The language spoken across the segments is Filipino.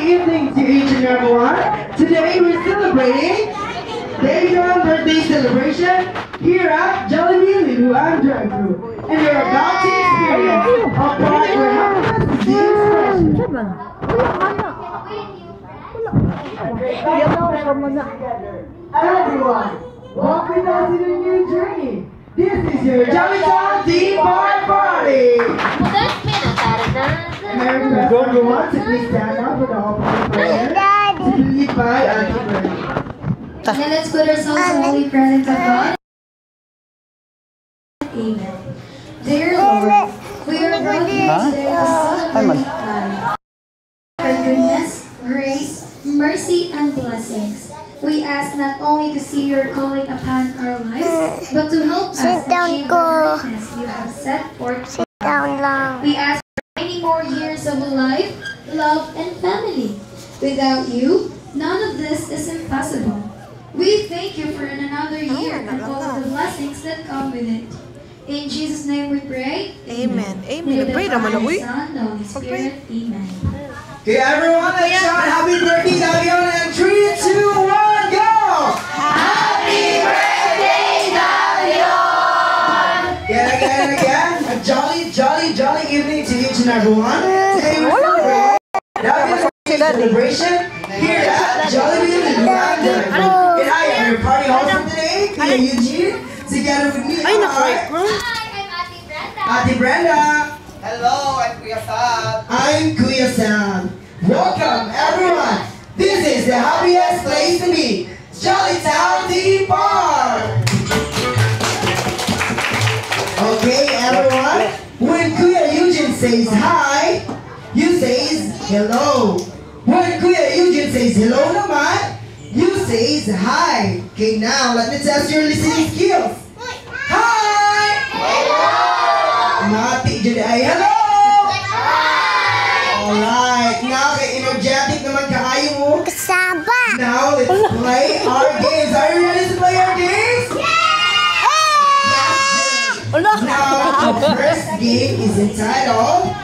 evening to each and everyone. Today we're celebrating Dayton birthday celebration here at Jollibee Liluan Drive-Thru. And you're about to experience a part where happiness is the expression. Everyone, walk with us in a new journey. This is your Jollitown Theme Park Party! And I request everyone to please stand up for the opening prayer to be led by Auntie Bernie. Now let's put ourselves in the holy presence of God. Amen. Dear Lord, we are brought here today to celebrate life. For goodness, grace, mercy, and blessings. We ask not only to see your calling upon our lives, but to help us achieve the greatness you have set forth. We ask for many more years of life, love, and family. Without you, none of this is impossible. We thank you for another year and all of the blessings that come with it. In Jesus' name we pray. Amen. Amen. Pray naman ako eh. Son, the Holy Spirit. Amen. Okay, everyone, let's shout happy birthday, Davion, and 3, 2, 1, go! Happy birthday, Davion! Again, a jolly evening to each and everyone. Today we're celebrating Davion's birthday celebration here at Jollibee Liluan Drive-Thru. And I am your party host for today, Kuya Eugene. Together with me are Hi, I'm Ate Brenda. Ate Brenda. Hello, I'm Kuya Sad. I'm Kuya Sam. Welcome, everyone. This is the happiest place to be, Jollitown Theme Park. Okay, everyone. When Kuya Eugene says hi, you say hello. When Kuya Eugene says hello naman, you say hi. Okay, now let me test your listening skills. Hi. Hello. Mati Juday, hello. Alright, now kay energetic naman kaayo mo. Kasaba. Now let's play our games. Are you ready to play our games? Now, the first game is entitled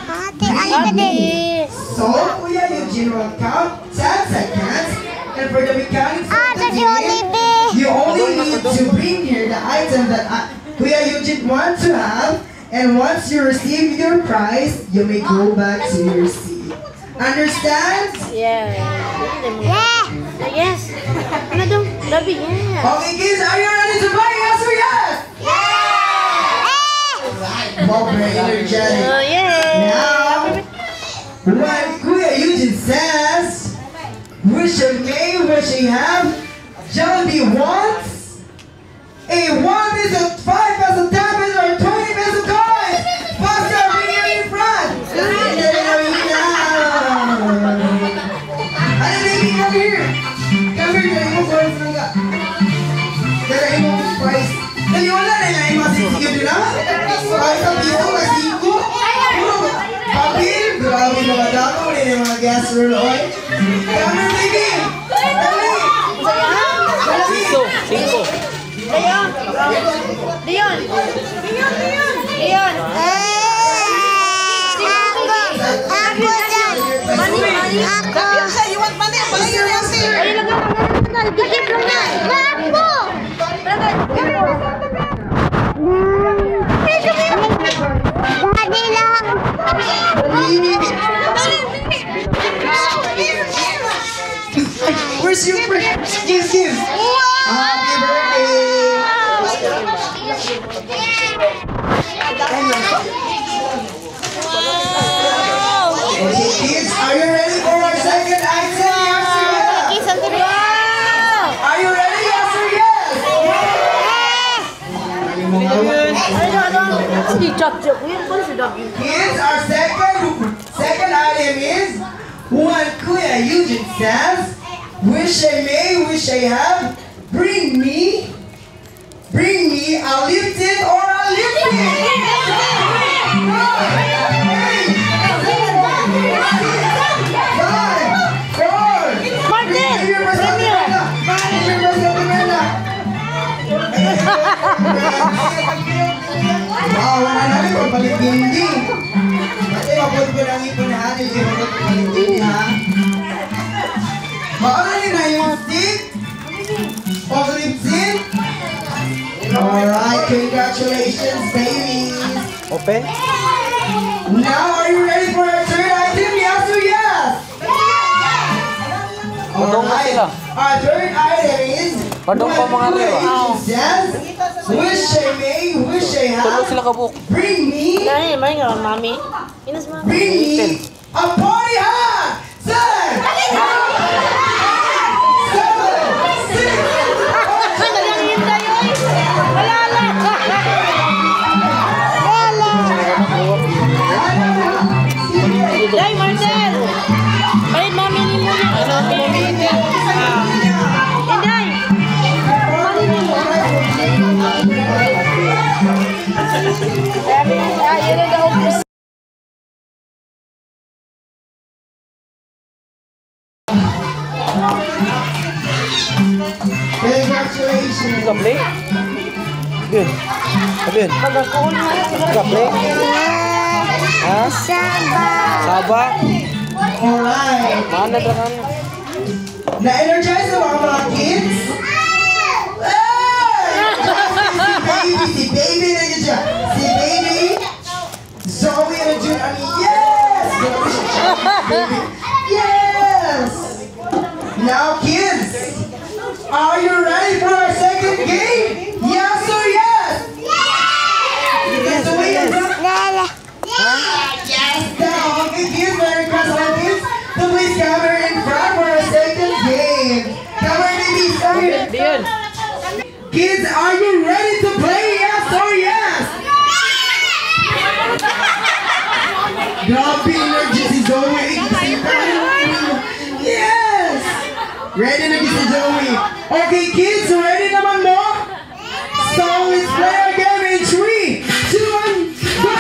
So, Kuya Eugene will count 10 seconds. And for the mechanics of the game, you only need to bring here the item that Kuya Eugene wants to have. And once you receive your prize, you may go back to your seat. Understand? Yes. Okay, kids, are you ready to play? Yes or yes? Wow, very energetic. Now, when Kuya Eugene says, wish I may, wish I have, Jollibee wants a 1 peso, 5 peso, 10 peso, or 20 peso coin. Faster, bring it in front. Ano, baby, come here. Come here, dali mo coins lang ka. Dali mo price. Dali wala na yung masisigil nila. Kahit ang piso, kasiko. Papil, grabe mga dako. Wala na yung mga gas roll oil. Come here, baby. Dali. Cinco. Leon. Ako. You want money? Money, you want here. Daddy lang. Where's your friend? Give. Happy birthday. Okay, kids, are you ready for our second item? Yes or yes? Are you ready? Yes or yes? Kids, our second item is when Kuya Eugene says, wish I may, wish I have, bring me a lifted or a lifted. Wow, wala na rin kung paligindi. Kasi mapod ko lang ipon ha, hindi ko paligindi ha. Open? Now, are you ready for our third item? Yes or yes? Padong na sila. Our third item is Padong pa mga Kuya rewa. Eugene says, wish I may, wish I Tulog have. sila kabuk. Bring me, bring me a party hat. 7, 6, Day, Marcel! Ay, mami ni mo niya. Inday! Mami ni mo. Ayun na daw. Congratulations. Play? Yun. Yun. Pagkakuon na. Play? Ha? Saba. Saba? Alright. Mana na kan? Na-energize na mga kids? Hey! Si baby na yun siya. Si baby. Zoe na dyan. Yes! Baby. Yes! Now kids, are you ready for our second game? Yes or yes? Yes! The way you rock. Lala. Yes! Now, okay kids, very fast on kids. So please cover in front for our second game. Cover baby, start. Diyan. Kids, are you ready to play? Yes or yes? Grabe energy si Zoe. Yes! Ready na si Zoe. Okay, kids, ready naman mo? So let's play our game in 3, 2, 1, go!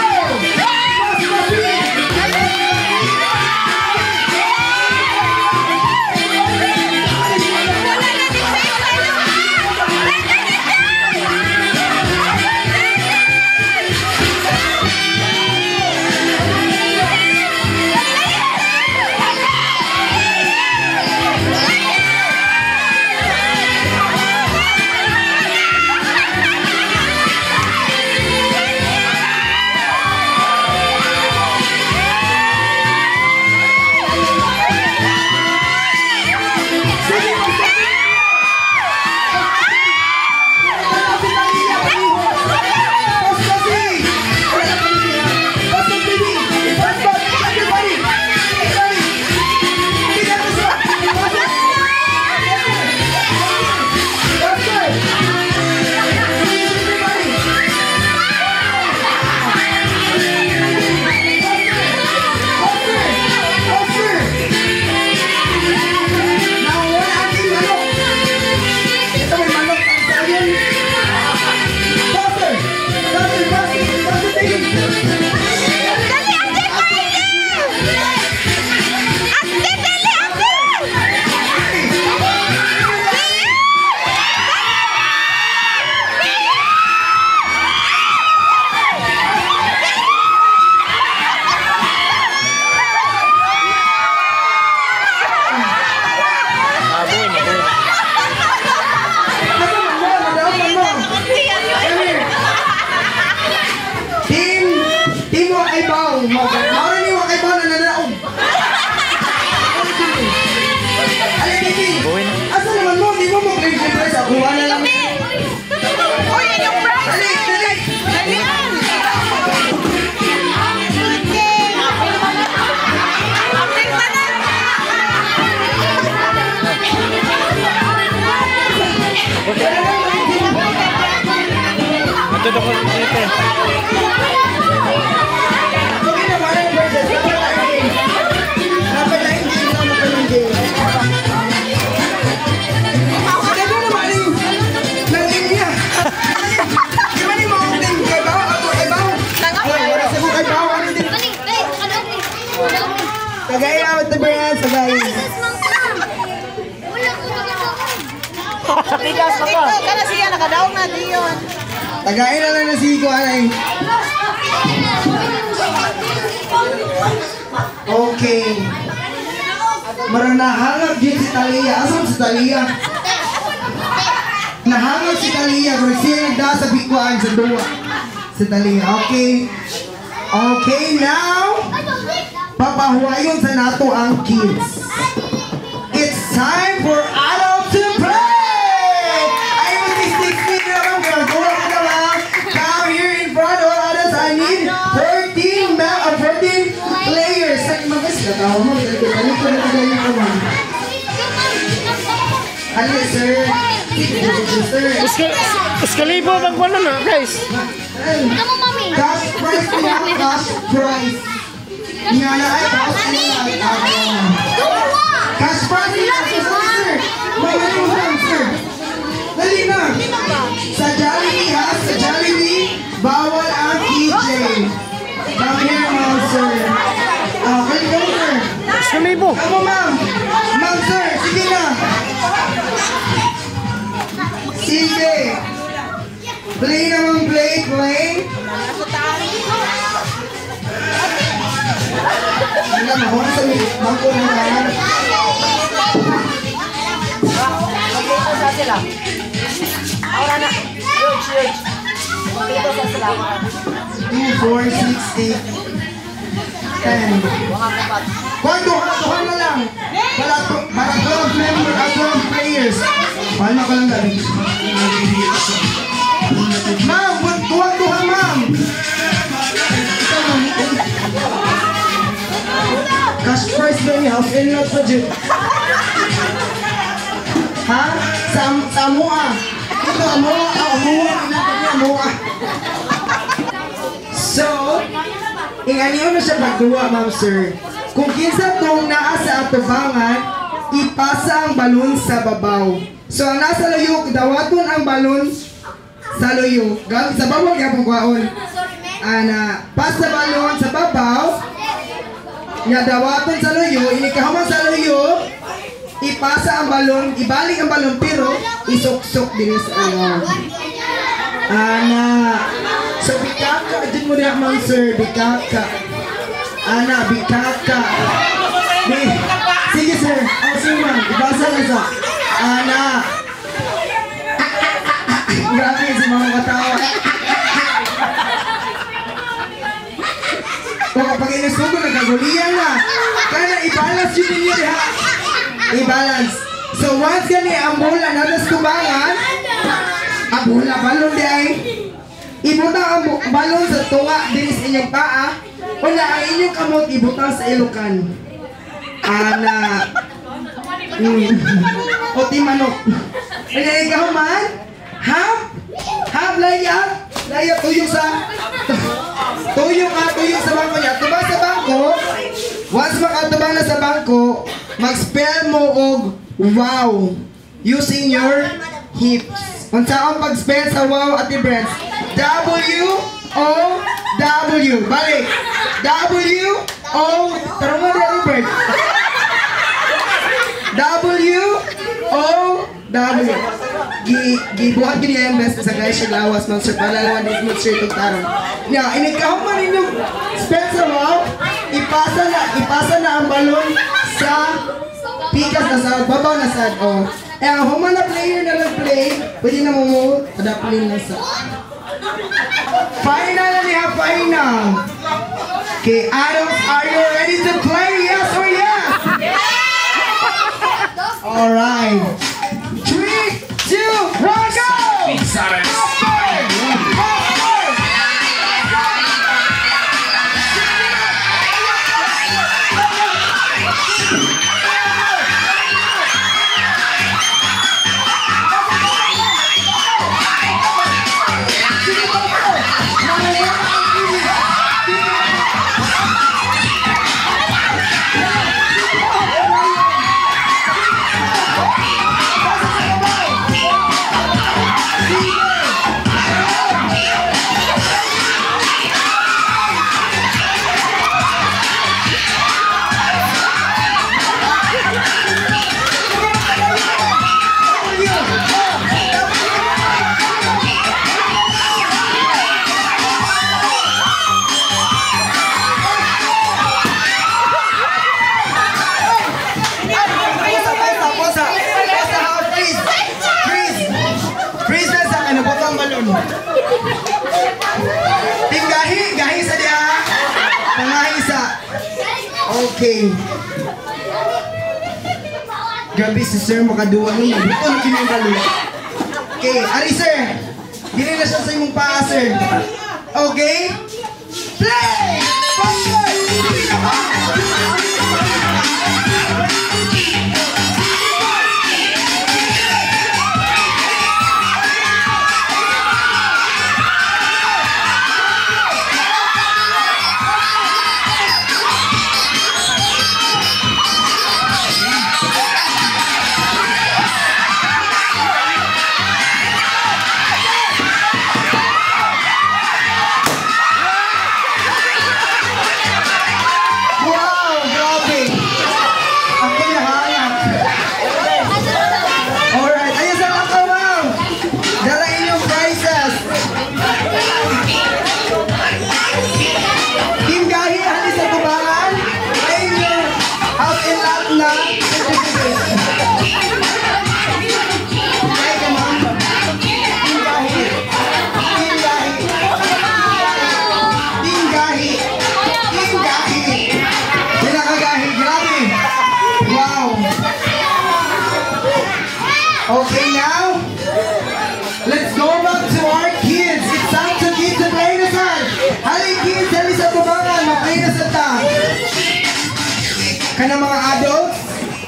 Ito ko dito. Tagay out the brand, tagay. Tigas pa ka. Kana siya nakadaog na diyon. Tagay na lang na si Iko anay. Okay. Marang nahangag din si Talia. Asan si Talia? Nahangag si Talia. Kung siya nagda sa bikuan sa duwa. Si Talia. Okay. Okay, now, papahuayon sa nato ang kids. It's time for adults to play! I was this big naman, ginagawa ko naman. Now, here in front, all adults, I need 14 players. Mag-guess ka tao mo, galing ko mo. Ano, sir? Uskalibo bang wala na, guys? Kamu, mami. Cash prize niya, cash prize. Nga na ay, cash prize niya, sir. Magaling mo lang, sir. Dali na. Sa Jollibee, ha? Sa Jollibee, bawal ang DJ. Come here, ma'am, sir. Okay, go, sir. Uskalibo. Come on, ma'am. Ma'am, sir, sige na. Sige. Play naman, play. Hindi na, mahon sa bangko na naman. Dito sa sila. Ahora na. Huge. Dito sa sila. 2, 4, 6, 8, 10. Duha na lang. Para 12 players. Palma ka lang galing. Ma'am, duha, ma'am. Cash prize ba niya? House and lot pa dyan. Ha? Sa Amoa. Ito, Amoa. So, inganiyo na siya pagduwa, ma'am, sir. Kung kinsa tong naa sa atubangan, ipasa ang balon sa babaw. So, ang nasa layo, dawaton ang balon sa layo. Sa babaw, kaya pong kwaon. Pas sa balon sa babaw, nga dawaton sa layo, inikahaman sa layo, ipasa ang balon, ibalik ang balon, pero isuksok din sa ano. So, bikaka, dyan mo rin ma'am, sir, bikaka. Bikaka. Sige, sir. Sige, ma'am. Ibasa na sa. Grabe si mga katawa. O kapag inusugo, nagkaguliyan na. Kaya i-balance yun ninyo, ha? I-balance. So, once gani ang bola natas kubangan, ang bola, balon di ay, ibutang ang balon sa tunga din sa inyong paa, wala ang inyong kamot ibutang sa ilukan. O timanok. Wala ikaw man, half layap, tuyo sa bangko niya. Tubang sa bangko, once makatubang na sa bangko, mag-spell mo og wow using your hips. Unsa ang pag-spell sa wow at Brents? W-O-W. Balik. W-O. Tarungan na Robert. W-O-W. Gibuhat yun yung best sa guys yung lawas ng sir. Palalawan din mo sir itong tarong. Now, inikahong man inyong spell sa wow, ipasa na ang balon sa pikas na sa babaw na sad. Ang human na player na nag-play, pwede na mo adaplin na sa final na niya, final. Okay, Adams, are you ready to play? Yes or yes? Alright. 3, 2, 1, go! Okay. Grabe si sir, makaduwa niya. Dito na kinabalo. Okay, ari sir. Dili na siya sa imong paa, sir. Okay? Play! Okay, now, let's go back to our kids. It's time to kids to play na saan. Halay kids, dali sa tubangan, mag-play na sa ta. Kana mga adults,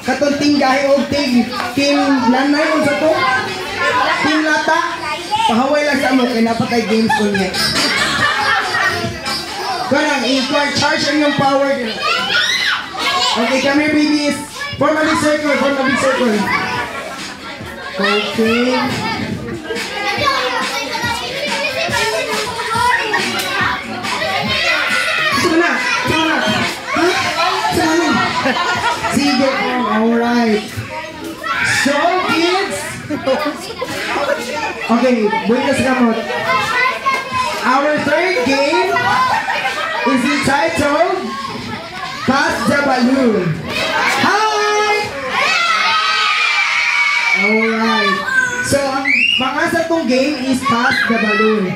katong tinggahi o ting nanay o sa to. Ting lata, pahaway lang sa mo, kaya napatay games ko niya. Kanang, i-charge ang yung power. Okay, come here babies. Form a big circle, form a big circle. Okay. Sana. Sige. Alright. So, kids. Okay, buhay ka sa kamot. Our third game is entitled Pass the Balloon. Alright. So, ang pangasa tong game is Pass the Balloon.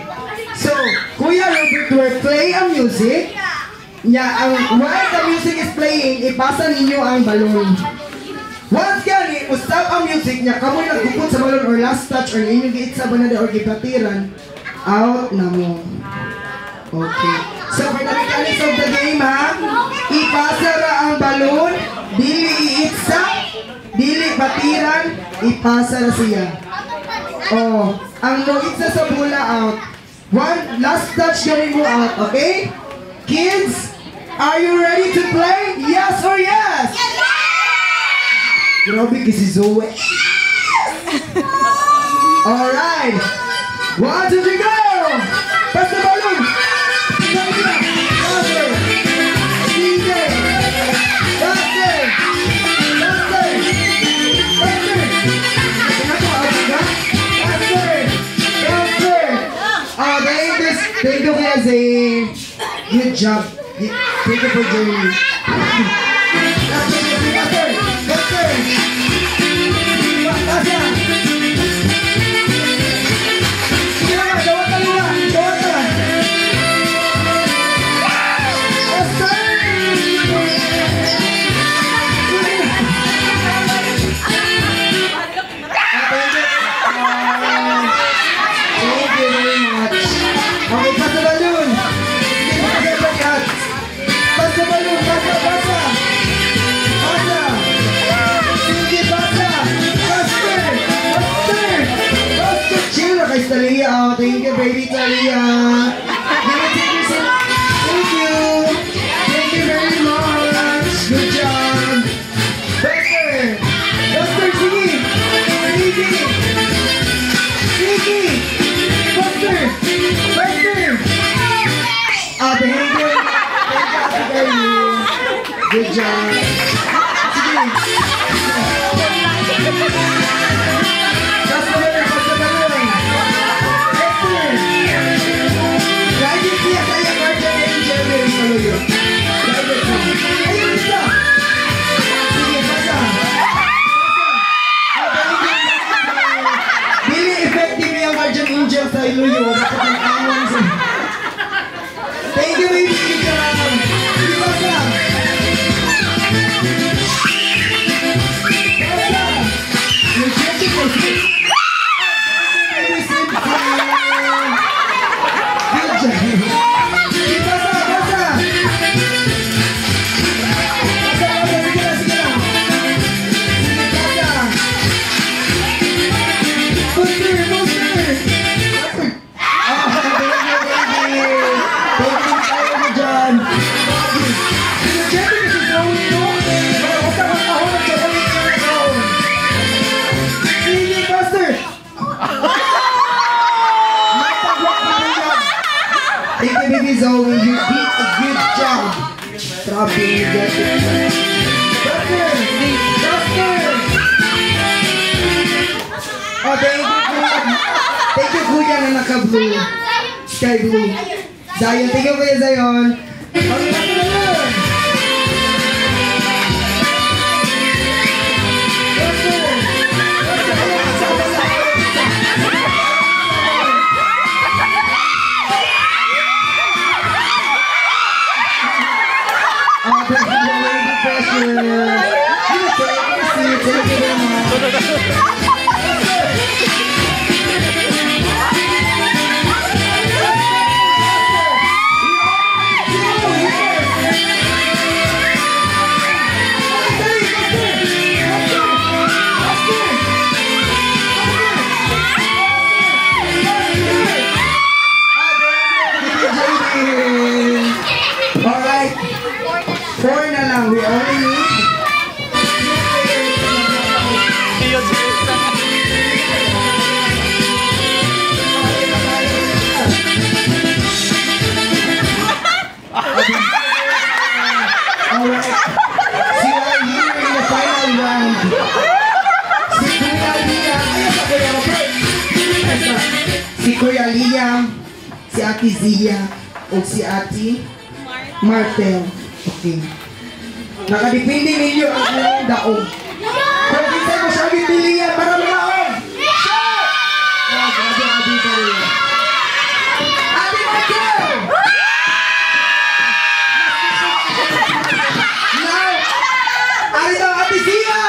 So, Kuya Robert will play ang music. While the music is playing, ipasa ninyo ang balloon. Once gani, stop ang music niya, kamoy nagkupot sa balloon or last touch or inyong giit sa banada or gipatiran, out na mo. Okay. So, for the mechanics of the game, ha? Ipasa ra ang balloon, dili iitsa, dili batiran, ipasa na siya. Oh, ang nogit sa bola out. One last touch gawin mo out, okay? Kids, are you ready to play? Yes or yes? Grabe kasi Zoe. Alright. 1, 2, 3, go! Pass the balloon! Thank you, Kuya Zane. Good job. Thank you for joining. Talia, thank you, baby Talia. Thank you. Thank you very much. Good job. Buster, Sige. Buster. Thank you. Good job. Thank you, baby. Okay, got it. Doctor! Oh, thank you, kuya na naka-blue. Sky blue. Zion, thank you, kuya Zion. Okay, naman. Alright, 4 na lang. We only need alright. See you right here in the final round. Si Kuya Liam, si Ate Zia, o si Ate Martel. Okay. Nakadepende ninyo ang inyong daog. Kung kita mo siya pilihan para malaon. Oh, grabe ang dito rin. Ate Martel! Now, ari daw Ate Zia!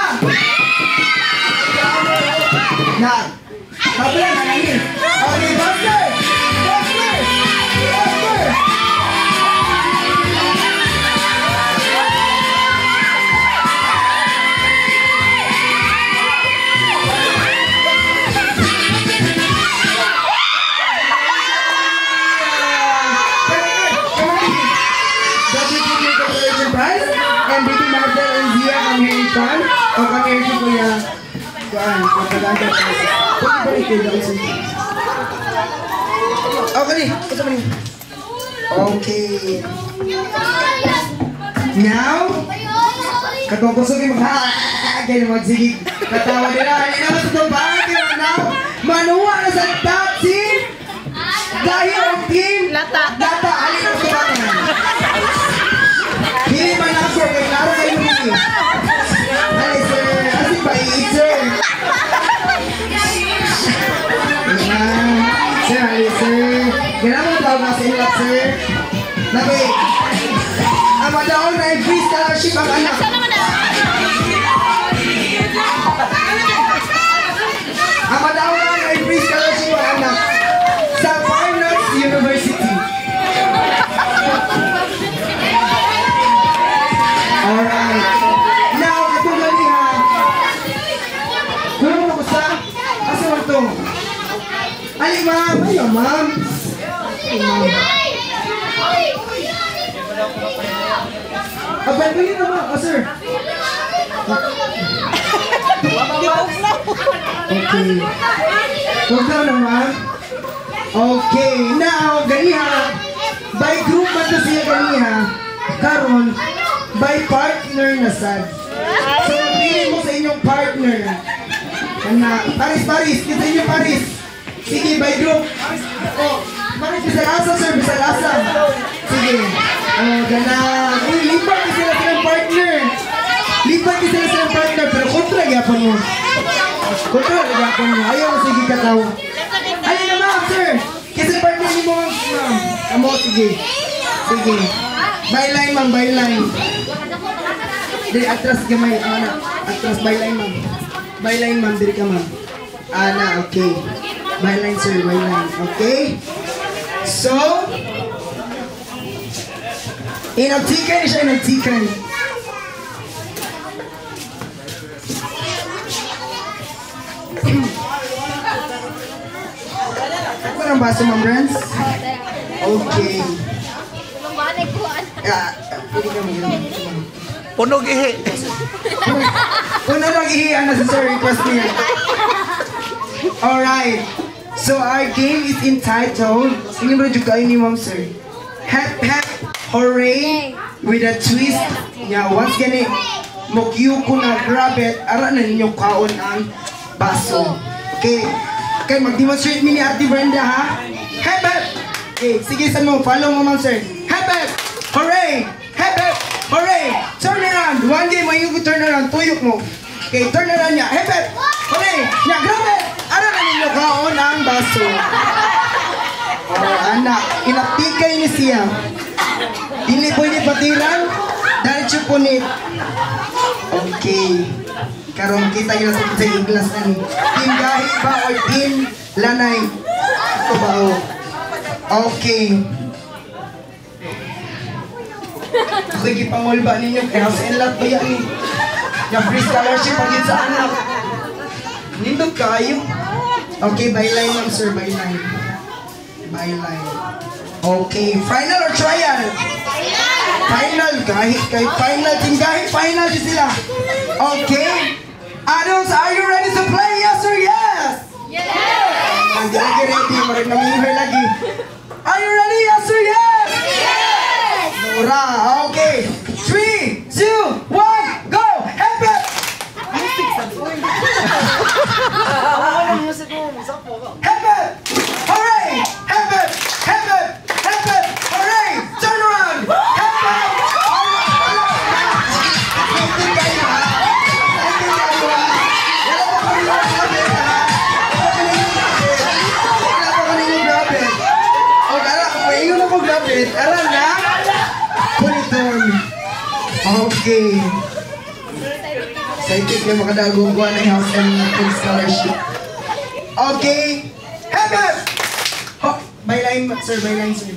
Na, sabi lang, nanangin. Okay, Buster! Buster! Buster! And Baby Marcel and Zia ang heritan o kami si Kuya Kuan, magaganda pa siya. Balik kayo daw sa okay, ito pa rin. Okay. Now, katong gusto kayo kayo magsigig. Katawa nila, hindi naman sa tumbang kayo now. Manuwa na sa top team. Dahil ang team, Lata, alin ang tubangan. Hindi man ako, kaya klaro kayo hindi. Ay, sir, kasi bait, sir. Ayan. Sir, ay, sir. Ganun mo tawag na sa inyo, sir. Nabi, ang madaon na i-free scholarship ang anak. Ang madaon na i-free scholarship ang anak sa Fine Arts University. Alright. Now, itong galiha. Kung mo gusto, asa mo ito? Ay, ma'am. Ayaw, ma'am. Ay, ma'am. Abay, bali na, ma'am. Oh, sir. Okay. Huwag daw na, ma'am. Okay. Now, galiha. By group man na siya galiha. Karon, by partner na sad. So, pili mo sa inyong partner. Paris. Kita inyong Paris. Sige, by group. Oh, Paris, bisag-asa, sir. Bisag-asa. Sige. Oh, gana. Uy, lipat ka sila silang partner. Lipat ka sila silang partner. Pero kontra gyapon mo. Kontra gyapon mo. Ayaw, sige kataw. Ayaw na, ma'am, sir. Kasi partner ni mo, ma'am. Amo, sige. Sige. Byline, ma'am, byline. Dili, atras gamay, ana. Atras, byline, ma'am. Byline, ma'am, dili ka, ma'am. Ana, okay. Byline, sir, byline. Okay? So, inagtikan siya, inagtikan. Ako ng baso, ma'am, friends? Okay. Pwede ka mag-inom. Punog ihi. Puno lang ihiyan na si sir, request niya. Alright. So our game is entitled, hindi mo na juga ni ma'am sir. Hep hep, hooray, with a twist. Yeah, once gani, mukyu ko na grab it, ara na ninyo kaon ang baso. Okay, okay, mag-demonstrate mi ni Ate Brenda ha. Hebet! Okay, sige sa mo, follow mo ma'am sir. Hebet! Hooray! Hebet! Hooray! Turn around! One game, may yung turn around, tuyok mo. Okay, turn around niya. Hebet! Hooray! Nya, grab it! Ara na ninyo kaon ang baso. Oh, anak, inapikay ni siya. Dili pwede patiran, diretso punit. Okay. Karon kita yun sa iglas na ni. Team gahi ba o team lanay? Ito ba o? Okay. Ako'y gipangulba ninyo. Kaya house and lot ba yan ni? Yung free scholarship pagin sa anak. Nindog kayo. Okay, byline lang sir, byline. Byline. Okay, final or trial? Final, kahit kay final, team kahit final din sila. Okay, adults, are you ready to play? Yes or yes? Yes! Hindi lagi ready, marig namihir lagi. Are you ready? Yes or yes? Yes! Mura, okay. 3, 2, 1, go! Happy! Happy! Hooray! Happy! Happy! Happy! Hooray! Turn around! Happy! Alam na? Puniton. Okay. Excited na makadagong kuha ng house and full scholarship. Okay. Happy! Oh, byline, sir, byline, sir.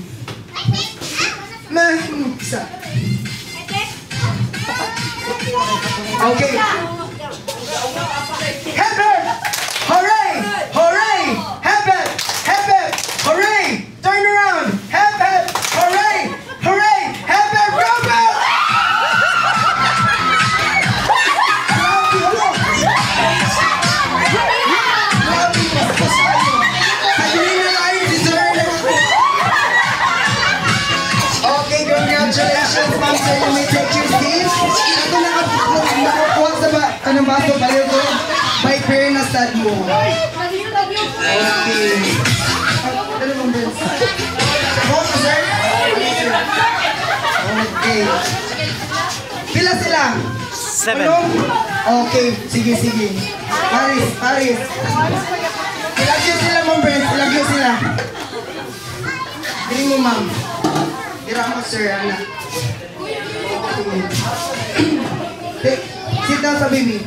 Isa. Okay. Happy! Hooray! Hooray! Happy! Happy! Hooray! Turn around! Happy! Hooray! Hooray! Happy! Robert! Okay, congratulations, ma'am. So you may take your seat. Ito nakakuha sa anong baso palayo ko. By fairness that mo. Okay. Okay. Pila sila? 7. Okay, sige, sige. Paris, Paris. Ilagyo sila, ma'am Brent. Ilagyo sila. Dili mo, ma'am. Dira mo, sir, anak. Okay. Sit down sa baby.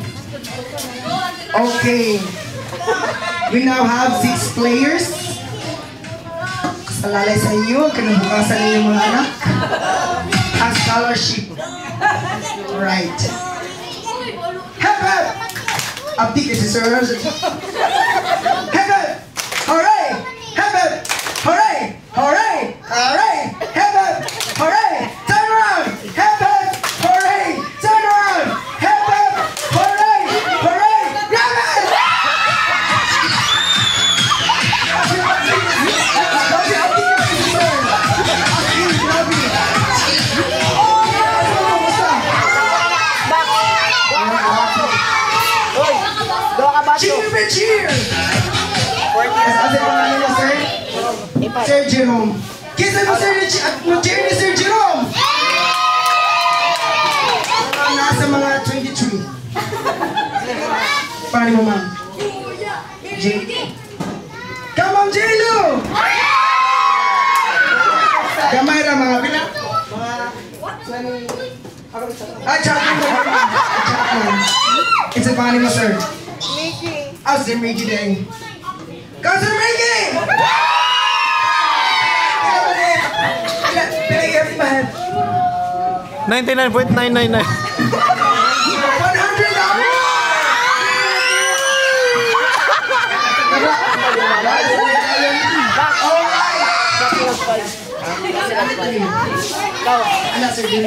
Okay. We now have 6 players. Kasalalay sa inyo, kinabukasan ninyo mga anak. A scholarship. Right. Happy! Abdi kasi sir. Happy! Hooray! Happy! Hooray! Hooray! Hooray! Happy! Hooray! Turn around! Happy! Hooray! Turn around! Happy! Hooray! Hooray! Grab it! Cheer! Cheer! Asa yung pangalan mo, sir? Sir Jerome. Kisa mo, sir, cheer ni Sir Jerome! Nasa mga 23. Paano mo, ma'am? Come on, J-Lo! Gamay na mga pila. Chapman. It's a pangalan mo, sir. How's the Mickey day? Cousin Mickey! Pinag-iap pa. 99.999. 100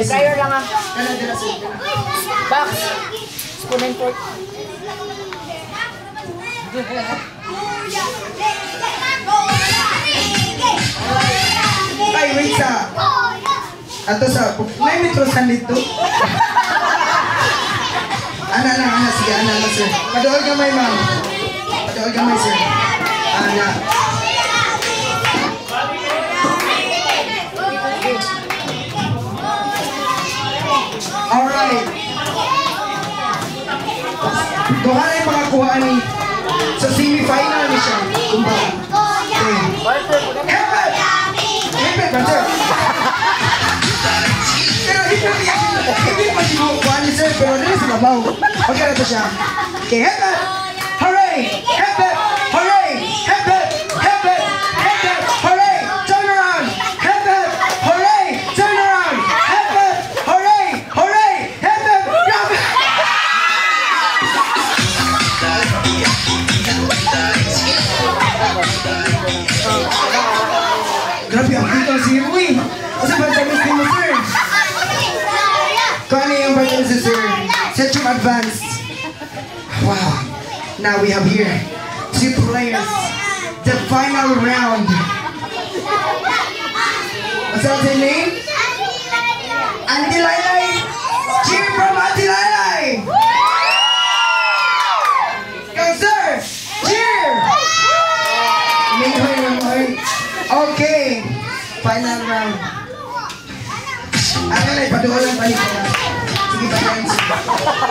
Prayer lang ah. Box. Spoon and fork. Ay, wait sa. Ato sa, may metrosan dito. Ana lang, ana, sige, ana lang, sir. Padool gamay, ma'am. Padool gamay, sir. Ana. Alright. Kuha na yung makakuha ni sa semi-final ni siya. Kumbaga. Okay. Hebat! Hebat, Barter! Pero hindi pa sinukuha ni sir, pero hindi sa labaw. Magkala ito siya. Okay, hebat! Hooray! Hebat! Hooray! Hebat! Hebat! Hebat! Hooray! Turn around! Hebat! Hooray! Turn around! Hebat! Hooray! Hooray! Hebat! Grabe! Grabe ang dito si Rui. Kasi vitamins din mo, sir. Kung ano yung vitamins din, sir? Centrum Advanced. Wow. Now we have here 2 players. The final round. What's that their name? Auntie Lailay. Cheer from Auntie Lailay. Go, sir. Cheer. Okay. Final round. Ano na, ipaduwa lang balik ka. Sige, balayin siya.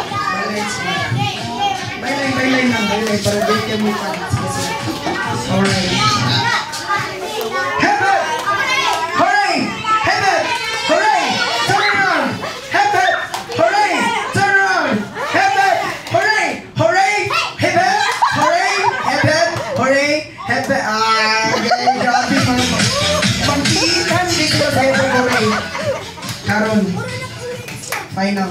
Balayin siya. Balayin lang. Para date ka mo pa. Sige, sir. Alright. Hebat! Hooray! Hebat! Hooray! Turn around! Hebat! Hooray! Turn around! Hebat! Hooray! Hooray! Hebat! Hooray! Hebat! Hooray! Hebat! Grabe mga pangkiitan dito sa hooray. Karon. Final.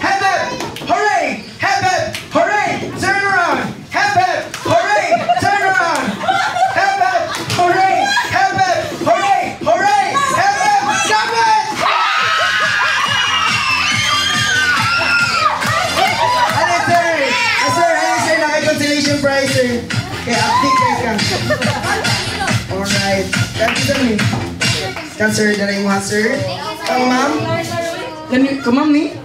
Hebat! Hooray! Hebat! Hooray! Turn around! Hebat! Hooray! Turn around! Hebat! Hooray! Hebat! Hooray! Hooray! Hebat! Hebat! Ano, sir? Sir, naka-consolation prize, sir. Kaya update guys ka. Alright. Kanto ni. Kan sir, dalay mo ha, sir. Ang ma'am. Ma'am ni?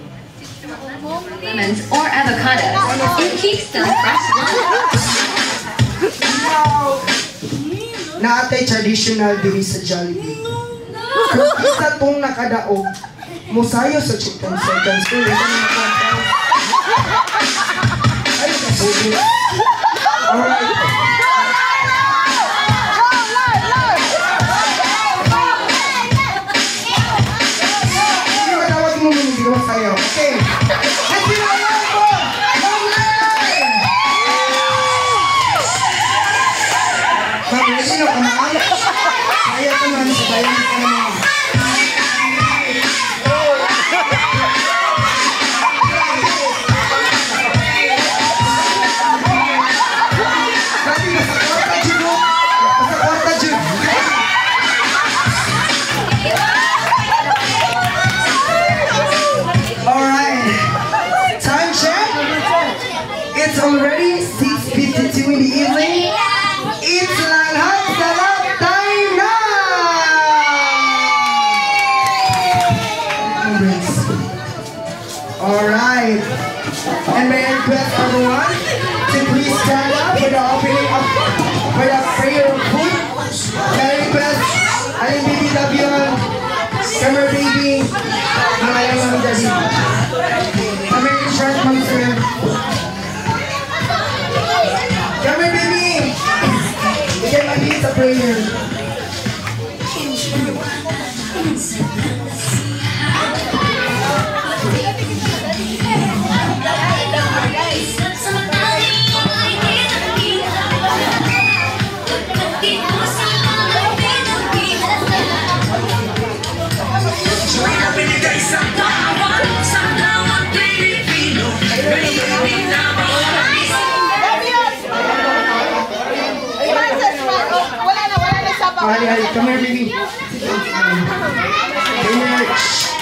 Lemons or avocados. It keeps them fresh Naatay traditional diri sa Jollibee. Kung isa tong nakadaog, musayo sa chicken seconds. Pero ito na nakadaog. Ay, kabuti. Alright. Hindi matawag mo muna dito sa'yo. Okay. Happy New Year po! Mami, sino ka naman? Kaya ka man, sabayan ka naman. It's already 6:52 in the evening. It's Langhap Sarap time na! Alright. And may I request everyone to please stand up for the opening of for the prayer of food. May I request Aling Baby Labion, Summer Baby, mga yung daddy. American Shark Monster. Come here, baby! We can begin the prayer. Come here, baby.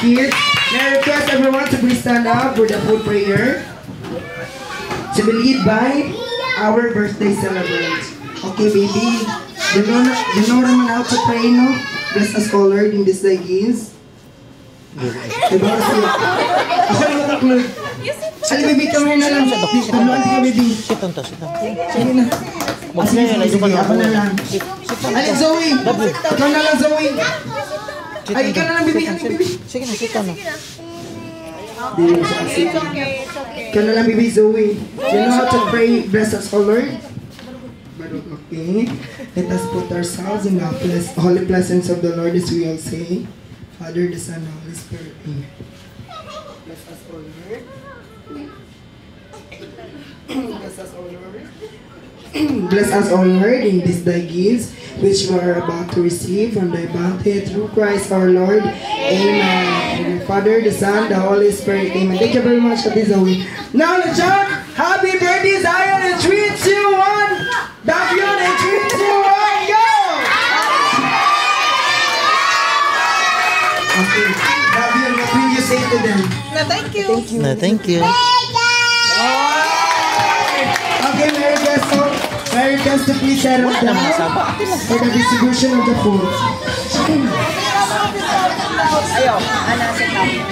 Kids, may I request everyone to please stand up for the food prayer to be led by our birthday celebrant. Okay, baby. You know naman how to pray, no? Bless us, O Lord, in this thy gifts. Diba kasi? Ako naman naklod. Ali, baby, kamay na lang. Tuluan ka, baby. Siton to, siton. Sige na. Sige, ako na lang. Ali, Zoe. Ikaw na lang, Zoe. Ay, ikaw na lang, baby. Sige na, siton na. Ikaw na lang, baby, Zoe. You know how to pray, bless us, O Lord? Okay. Let us put ourselves in the holy presence of the Lord as we all say, Father, the Son, and the Holy Spirit. Amen. Bless us, O Lord. Bless us, O Lord. Bless us, O Lord, in this thy gifts, which we are about to receive from thy bounty through Christ our Lord. Amen. Father, the Son, the Holy Spirit. Amen. Thank you very much for this, Zoe. Now, the chant, happy birthday, Zion, in 3, 2, 1. Davion, in 3, 2, 1, go! Okay. Davion, what will you say to them? Na, thank you. No, thank you. Okay, Mary Guest to please set up down for the distribution of the food. Ayo, ana sa kami.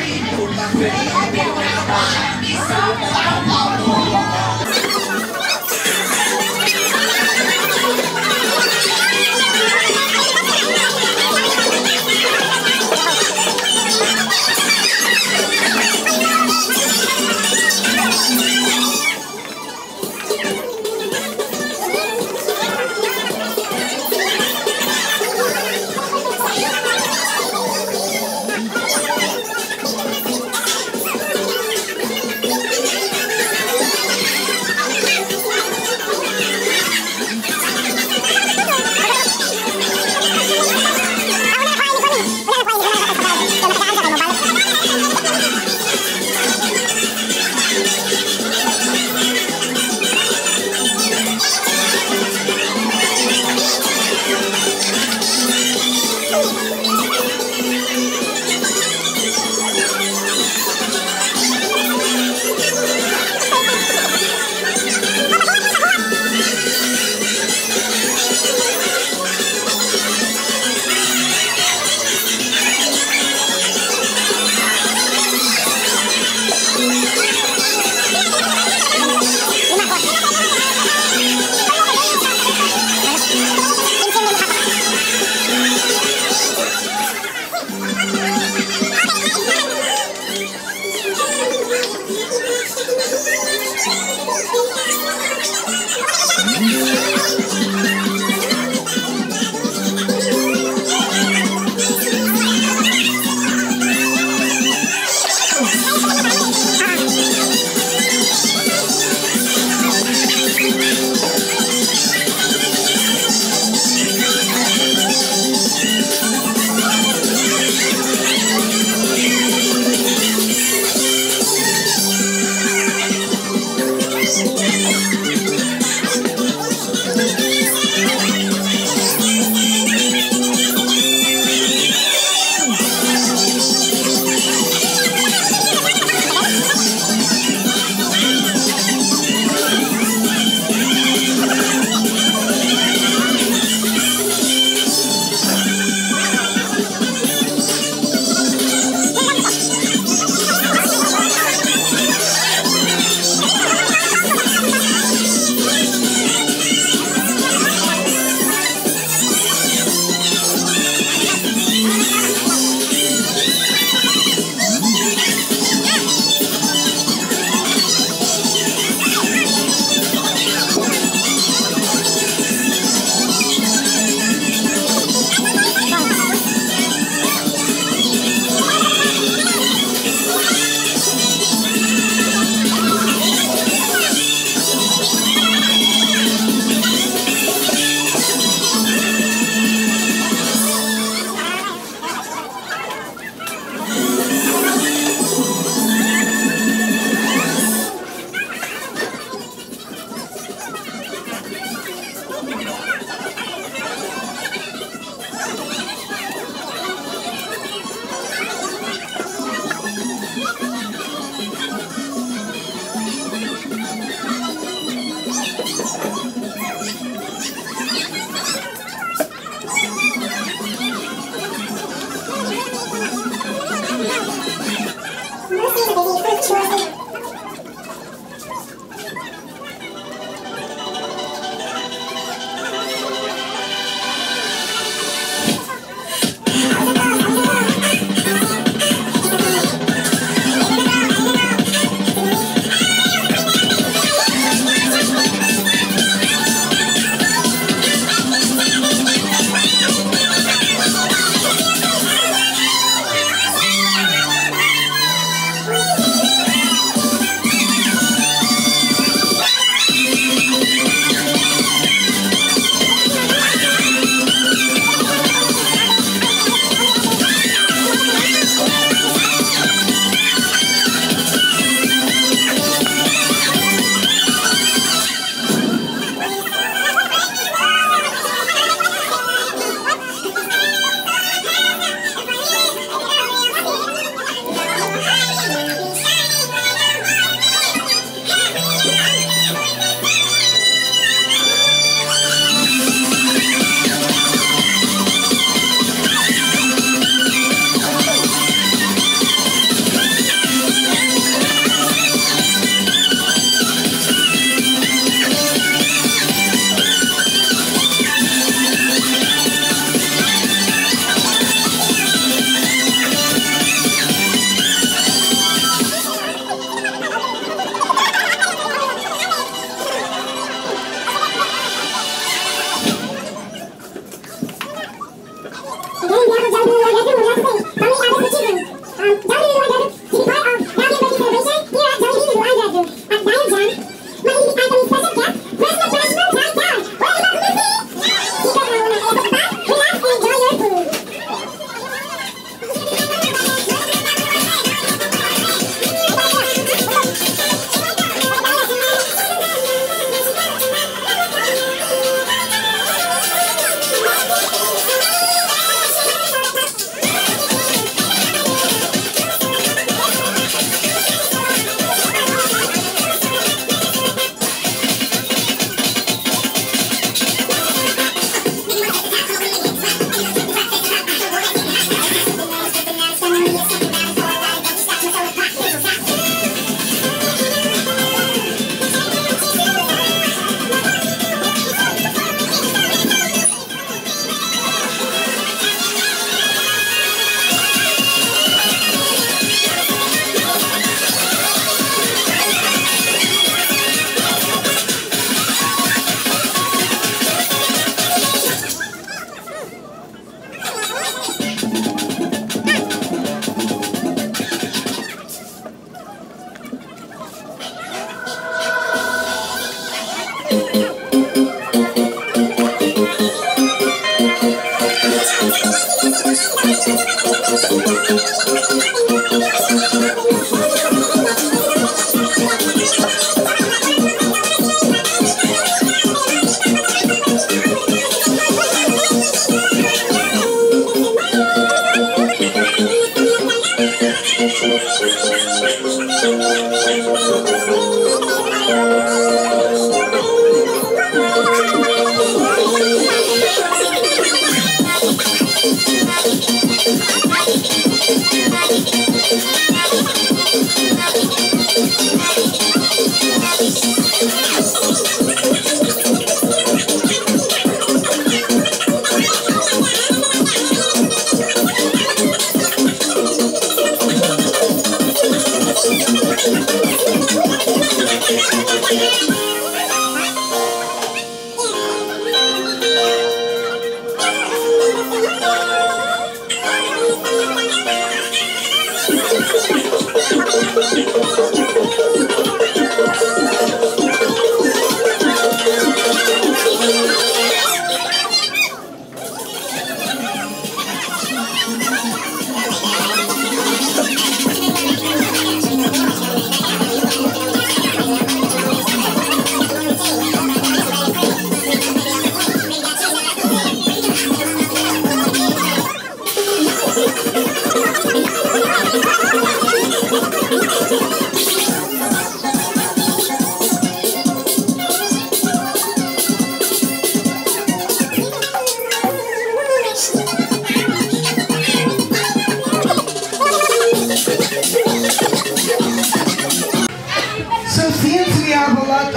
Thank you.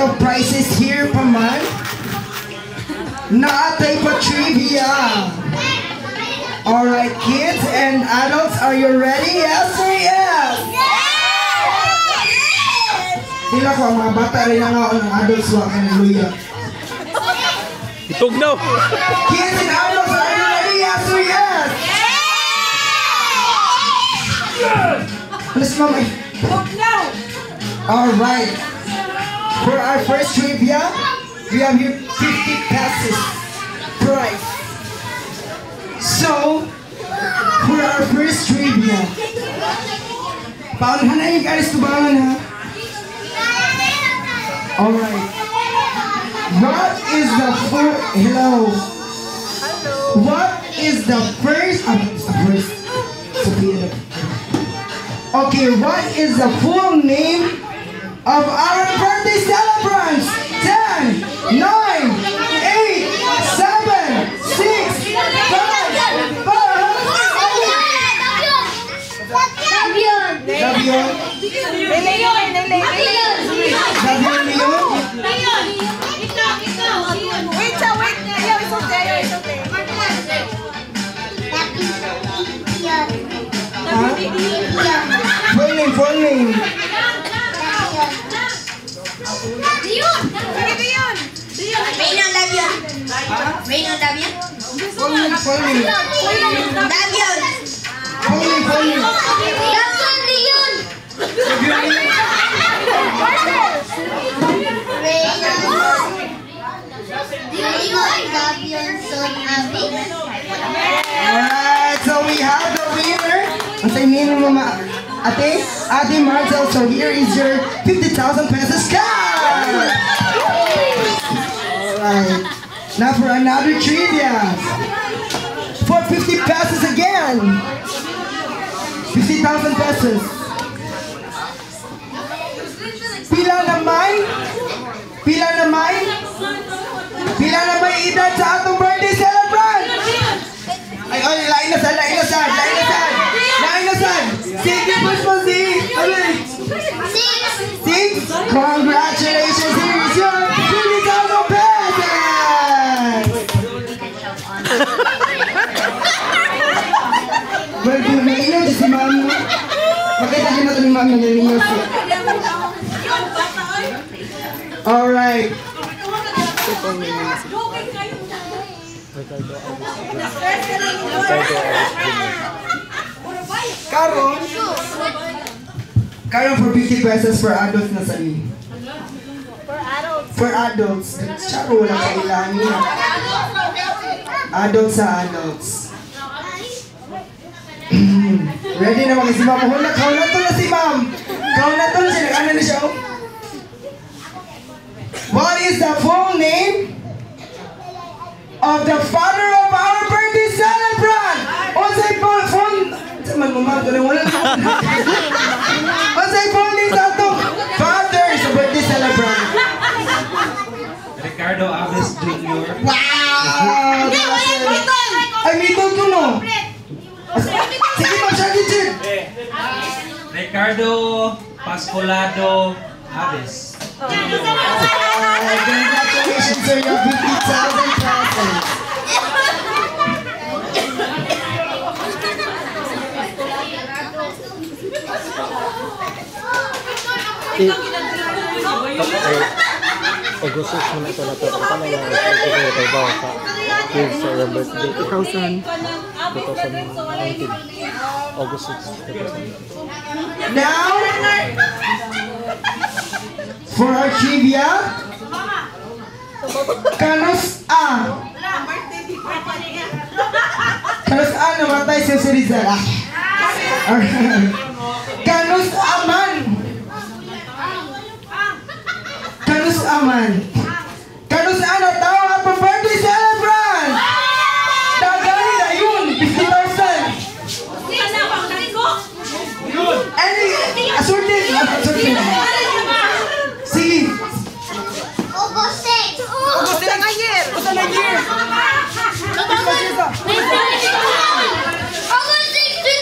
of prizes here, Paman. Naatay pa trivia. Alright, kids and adults, are you ready? Yes or yes? Tila ko, ang mga bata rin na nga ng adults wa hallelujah. Itugnaw. Kids and adults, are you ready? Yes or yes? Let's mama. Alright. For our first trivia, we have here 50 pesos prize. So, for our first trivia, paunahan na yung guys, tubangan ha. Alright. What is the hello? What is the first, okay, what is the full name of our birthday celebrants? 10, 9, 8, 7, 6, 5, 4, Davion. Full name. Alright, so we have the winner. Ang sa inyo mama Ate Marcel, so here is your 50,000 pesos cash! Alright, now for another trivia. For 50 pesos again. 50,000 pesos. Pila naman edad sa atong birthday celebrant? Ay, lain na sad. Sige, push mo si. 6. Congratulations, here is your 50,000 pesos. Well, kung naiingat si mami, makita din natin yung mami naiingat siya. Alright. Karon for 50 pesos for adults na sali. For adults. Charo wala kailangan niya. Adults sa adults. Ready na mga si ma'am. Kaon na to na si ma'am. Kaon na to na siya. Ano na siya? What is the full name of the father of our birthday celebrant? What's the full name sa ito? Father sa birthday celebrant. Ricardo Aves Jr. Wow! Ay, may ito no? Sige, mag-shagin. Ricardo Pascolado Aves. Congratulations, sir. Your 50,000 pesos. August 6 mo na ito na ito. Paano lang ito ba sa kids sa your birthday? 2019. August 6, 2019. Now, for our trivia, Kanus namatay si Rizal. Kanus Aman. Kanus tao at birthday celebrant. Dagani na yun, 50,000. Assorted. Sige. August 6. Gusto na year. August 6, 20.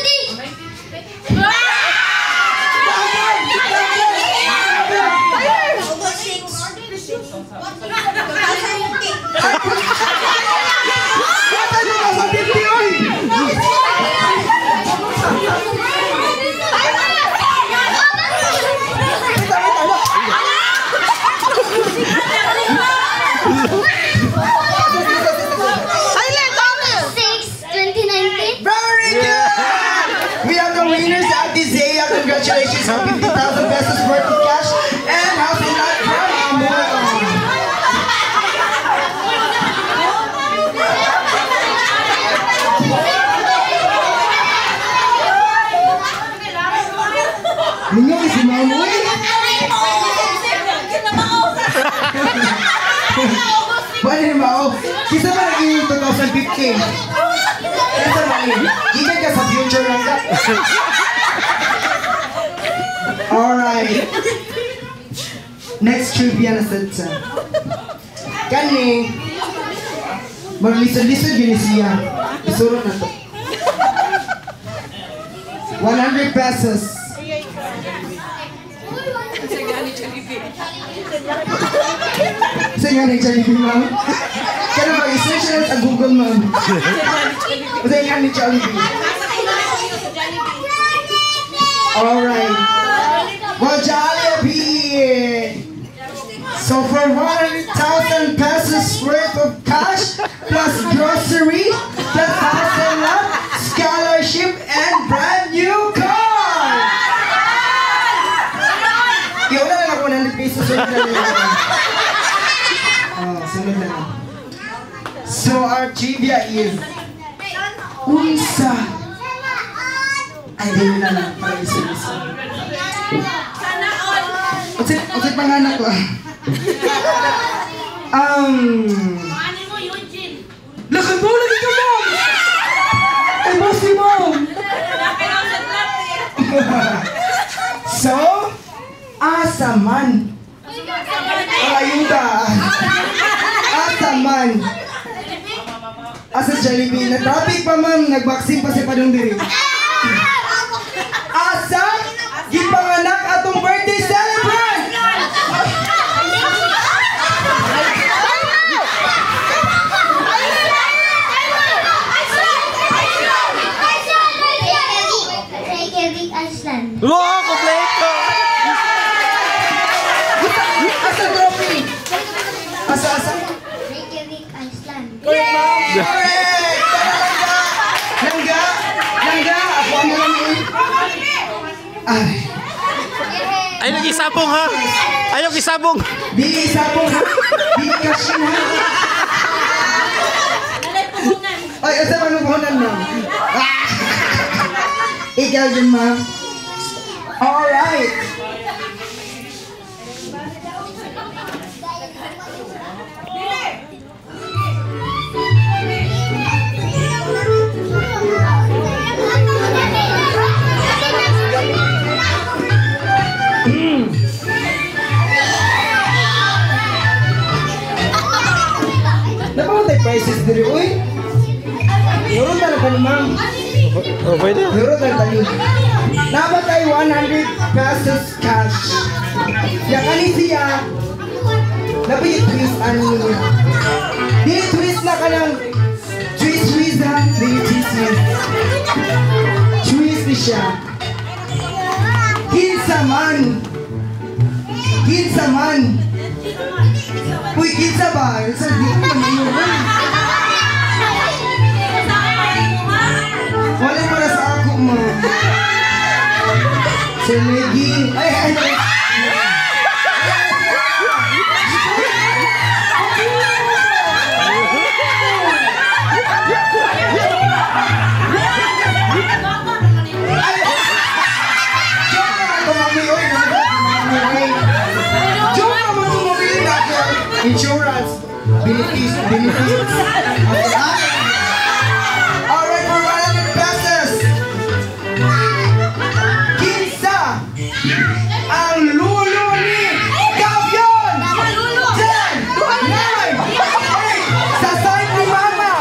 Congratulations on 50,000 pesos worth of cash and house in that Ninyo si Mamo eh. Wala na Mao. Kisa ba naging 2015? Kisa ba naging? Ikay ka sa future lang ka. Alright. Next trivia na sa kani maglisod-lisod yun siya. Isurot na to. 100 pesos. Sa nga ni Jollibee, ma'am. Kaya mag-search na sa Google, ma'am. Sa nga ni Jollibee. Alright. Well, Jollibee! So for 100,000 pesos worth of cash, plus grocery, plus house and lot, scholarship, and brand new car! Yung na lang ako 100 pesos. Sunod na lang. So our trivia is, unsa? Ay, din na lang. Para isa-isa. Usit panganak ko. Lakad mo, lagi ka mom! Ay, boss ni mom! So, asaman. Ayuda. Asaman. Asa Jollibee. Na-traffic pa ma'am. Nag-vaccine pa si Padong diri. Asa? Gipanganak atong birthday celebrant! Reykjavik, Iceland. Wow, kompleto! Asa trophy? Asa? Reykjavik, Iceland. Correct! Langga! Ako ang malamig. Ay. Ay, nag-isabong ha! Ay, nag-isabong! Dili isabong ha? Dili kashin ha? Ay, asa man puhunan ma'am? Ikaw din ma'am. Alright. Napakatay prices diri, uy. Meron na lang kani ma'am. Oh, pwede. Meron na lang kani. Napatay 100 pesos cash. Ya kani siya. Napay twist ani. Dili twist na kanang twist ha. Dili twist niya. Twist ni siya. Kinsa man. Uy, kinsa ba? Kinsa di ko yun. Wala para sa ako mo. Si Maggie. Ay. Insurance, benefits. Alright, for 100 pesos. Kinsa ang lulo ni Gavyon? 10, 9, 8. Sa side ni Mama.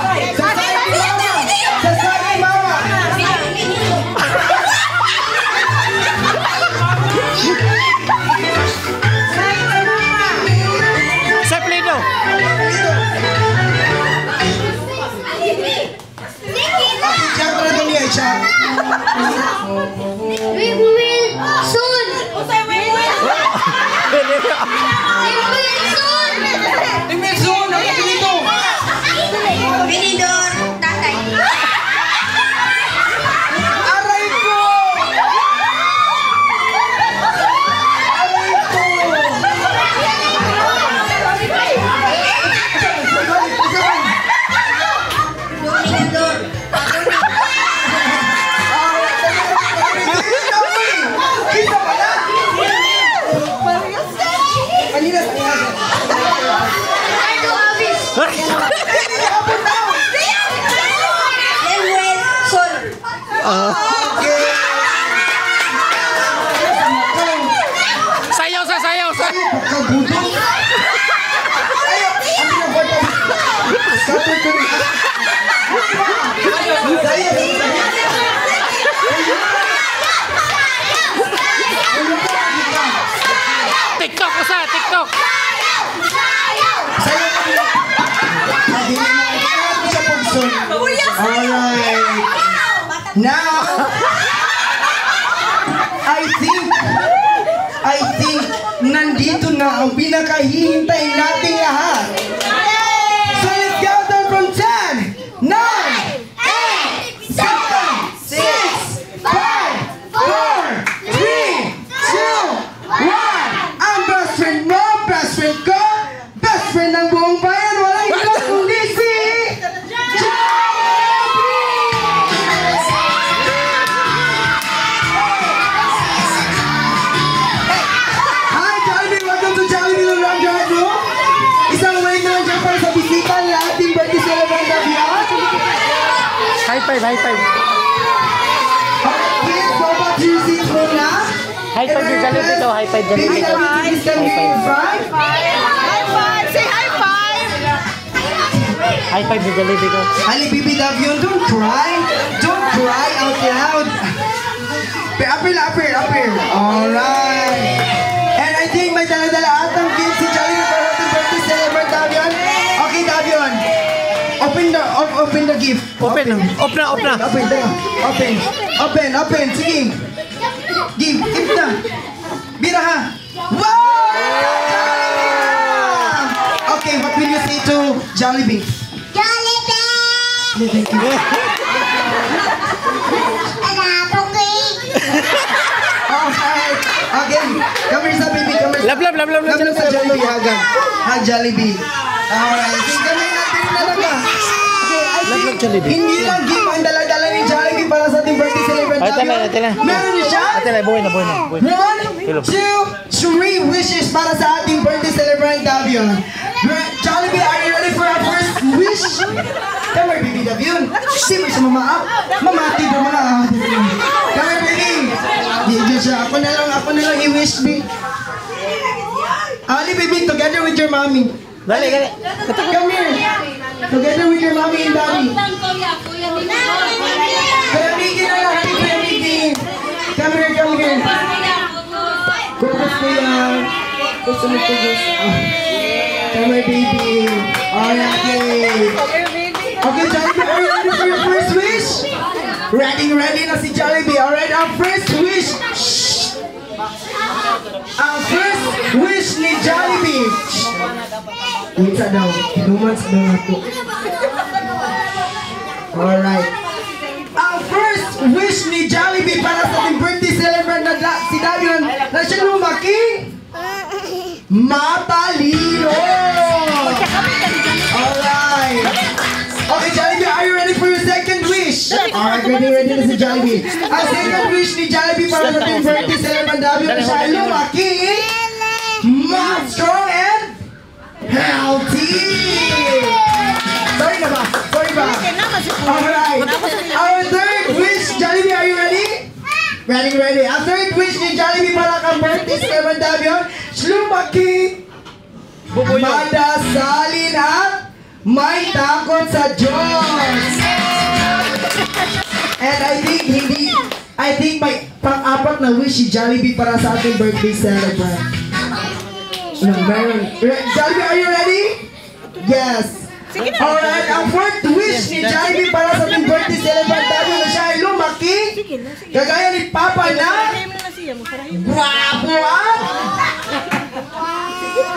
Alright. Now, I think nandito na ang pinakahihintay nating lahat. So let's count down from 10, 9, 8, 7, 6, 5, 4, 3, 2, 1. Ang best friend mo, best friend ko, best friend ng buong bayan, walang iba kundi si High five, high five. Kids, go back to your seats muna. High five yung Jollibee daw, high five Jollibee daw. Please come here in front. High five! Say high five! High five yung Jollibee daw. Ali Bibi Davion, don't cry. Don't cry out loud. Up here. Alright. And I think may dala-dala atang gift si Jollibee for happy birthday celebrate, Davion. Okay, Davion. Open the gift. Open. Sige. Give na. Bira ha. Wow! Okay, what will you say to Jollibee? Jollibee! Thank you. Alright. Okay. Come here sa baby. Come here. Love Sa Jollibee. Hug Jollibee. Alright. Sige, kami natin na lang ba? Love Jollibee. Hindi lang gift ang dala-dala ni Jollibee para sa ating birthday celebrant. Ate na. Meron niya siya? Ate na, buhay na. 1, 2, 3 wishes para sa ating birthday celebrant, Davion. Jollibee, are you ready for our first wish? Come here, baby Davion. Hindi mo siya mamaak. Mamati ba mga Come here, baby. Hindi siya. Ako na lang i-wish me. Ali, baby, together with your mommy. Dali. Come here. Together with your mommy and daddy. Kuya Mickey na lang. Kuya Mickey. Come here. Kuya Kuya. Gusto mo ko gusto. Come here, baby. Okay. Okay, Jollibee, are you ready for your first wish? Ready na si Jollibee. Alright, our first wish. Ang first wish ni Jollibee. Wait daw. 2 months daw ako. Alright. Ang first wish ni Jollibee para sa ating birthday celebrant na si Davion na siya lumaki. Matalino! Alright. Okay, Jollibee, are you ready for your second wish? Alright, ready na si Jollibee. Ang second wish ni Jollibee para sa ating birthday celebrant Davion na siya lumaki. Strong and healthy! Sorry ba? Alright. Our third wish, Jollibee, are you ready? Ready. Our third wish ni Jollibee para kang birthday celebrant Davion, lumaki, madasalin at may takot sa Diyos. And I think may pang-apat na wish si Jollibee para sa ating birthday celebrant. Jollibee, are you ready? Yes. Alright, ang fourth wish ni Jollibee para sa ating birthday celebrant Davion na siya ay lumaki, kagaya ni Papa na guwapo at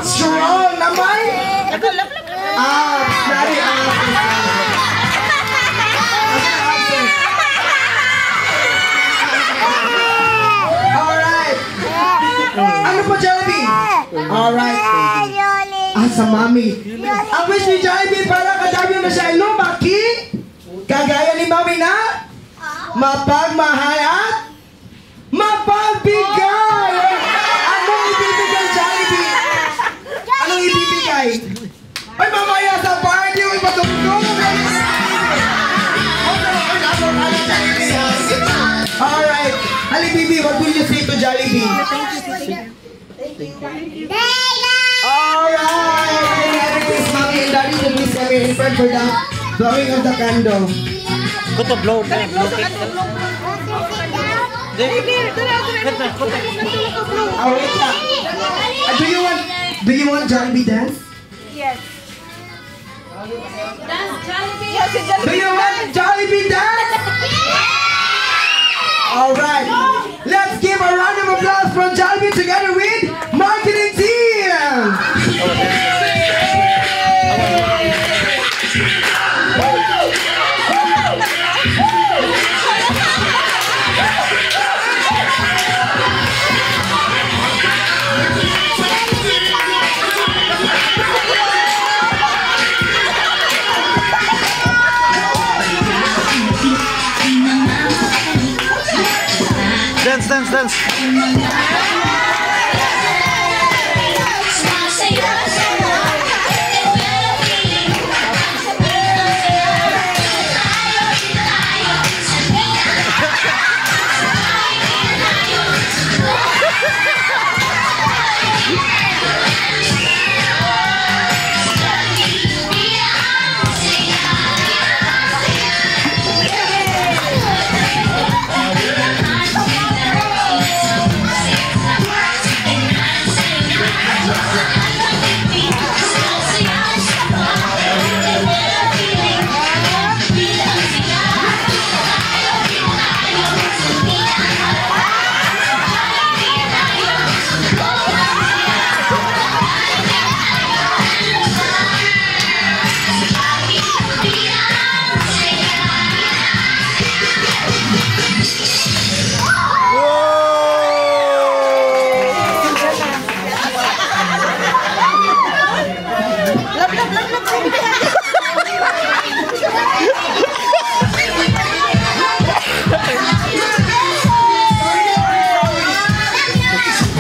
strong na may very Alright. Ano po, Jollibee? Alright. Sa mami. Ang wish ni Jollibee para ka Davion na siya ay lumaki, kagaya ni mami na mapagmahal at mapagbigay. Anong ibibigay, Jollibee? Anong ibibigay? Ay, mamaya sa party, uy, patugtog. Alright. Ali, Bibi, what will you say to Jollibee? Alright! Merry Christmas, Mommy and Daddy. Please come here in front for the blowing of the candle. Go to blow. Wait lang. Do you want Jollibee dance? Yes. Do you want Jollibee dance? Alright. Let's give a round of applause for Jollibee together with marketing team. Dance, dance, dance.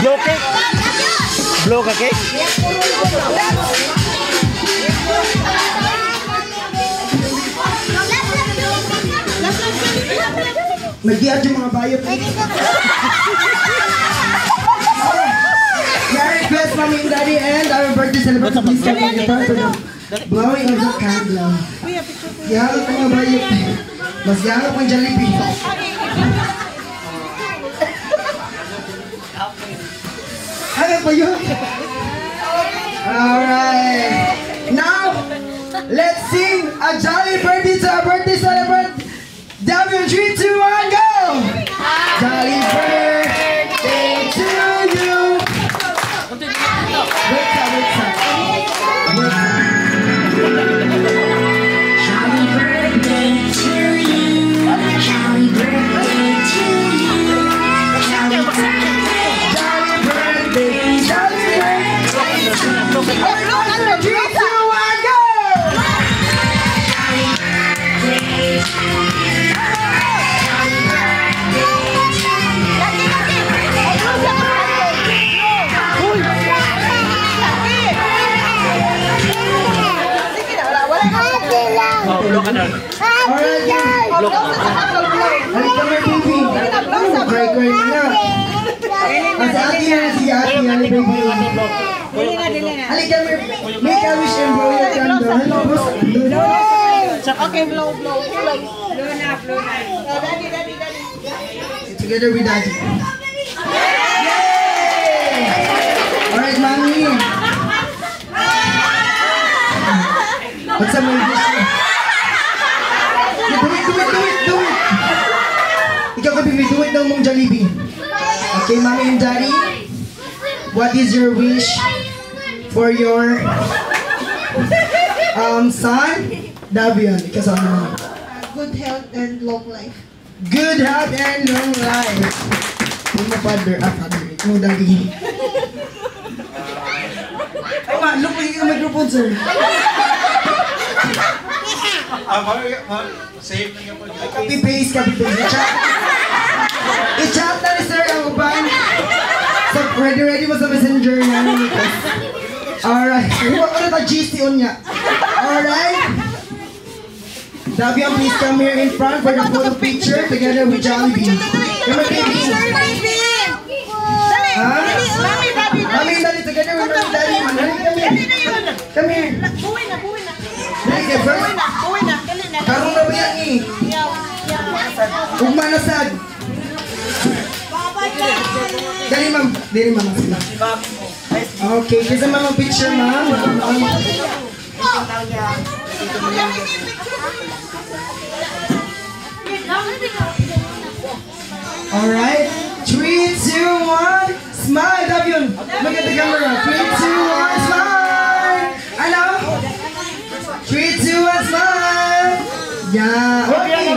Blow cake. Blow ka cake? Mag-iad yung mga bayot. Merry Christmas, Mommy and Daddy, and our birthday celebration. Please come and get for the blowing of the candle. Yalap ang mga bayot. Mas yalap ang Jollibee. Ano ba yun? Alright. Now, let's sing a jolly birthday to our birthday celebrant. W, 3, 2, 1, go! Jolly birthday to you. Wait up. Jolly birthday to you. Jolly birthday to you. Jolly birthday. Jolly birthday. Jolly birthday. Everyone, 3, 2, 1, go! Blow ka na. Alright, Blow ka na. Halik ka may baby. Cry na. Kasi ati na si ati na ni baby. Halik ka make a wish and blow your candle. Hello, boss. Okay, blow. Blow na. Daddy. Together with daddy. Yay! Alright, mommy. What's up, my wish? Do it. Ikaw ka baby, do it daw mong Jollibee. Okay, mommy and daddy. What is your wish for your son? Davion, kasama mo. Good health and long life. Good health and long life. Yung mo father, mo daddy. Ay ma, look mo yung microphone, sir. Save na po. Copy-paste. I-chat na ni sir ang uban. So, ready mo sa messenger na ni Lucas. Alright. Huwag ko na ta-GC on niya. Alright. Davion, please come here in front for the photo picture together with Jollibee. Come on, baby. Ha? Mami, daddy, together with Mami, daddy. Come here. Dali, get first. Karong na ba yan eh? Huwag manasag. Dali, ma'am. Okay, kasi ma'am ang picture, ma'am. Alright. 3, 2, 1. Smile, Davion. Look at the camera. 3, 2, 1. Smile. Ano? 3, 2, 1. Smile. Yeah. Okay.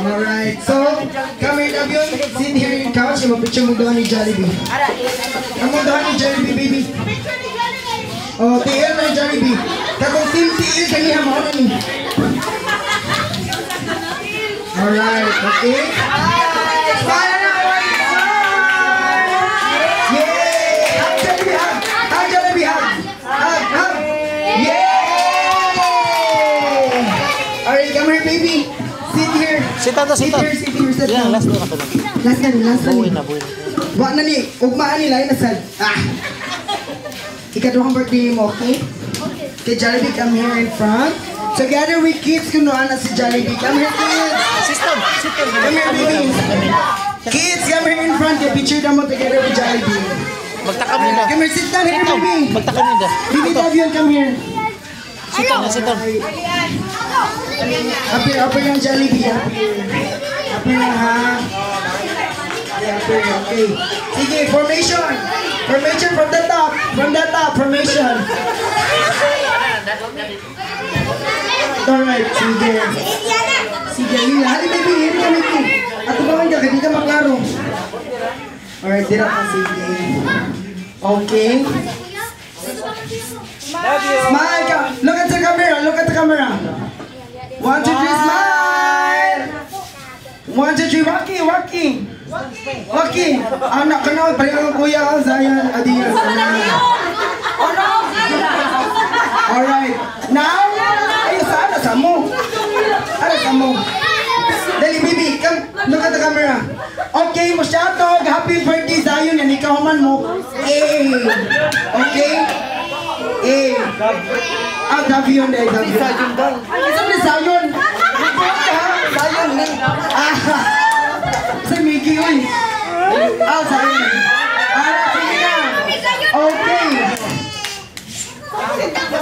Alright. So, come here, Davion. Sit here in the couch. Mag-picture mo doon ni Jollibee. Ang mo doon ni Jollibee, baby. Oh, tiil na ni Jollibee. Kakong team tiil kaniya mo na ni. Alright. Okay. Smile na. Yay! Hug, Jollibee, hug! Hug, Jollibee, hug! Hug, hug! Yay! Alright, come here, baby. Sit here. Sit down. Sit here, sit Yeah, down. last na ka lang. Last na ni. Buhay na. Wa na ni, ugmaan nila, inasal. Ikaduhang birthday mo, okay? Okay, Jollibee, come here in front. Together with kids, kunuan na si Jollibee. Come here, kids. Sit down. Come here, baby. Kids, come here in front. The picture na mo together with Jollibee. Magtakam nila. Come here, sit down here, baby. Magtakam nila. Baby Davion, come here. Sit down. Upper ng Jollibee. Upper lang, ha? Yeah, upper, okay. Sige, formation. Formation from the top. Formation. Alright, sige. Sige, Lila. Hali, baby. Ato ba ka? Hindi ka maklaro. Alright, dira ka. Sige. Okay. Smile ka. Look at the camera. 1, 2, 3, smile. 1, 2, 3, walking. Anak ka na, pareho ng kuya. Zayan, Adiyan. Alright. Now, sana sa mo. Dali, baby, come. Look at the camera. Okay, masyadog. Happy birthday, Zion. Yan, ikaw man mo. Okay? Davion. Zion daw. Isa mo Zion. Zion. Sa Mickey, uy. Zion. Sige na. Okay.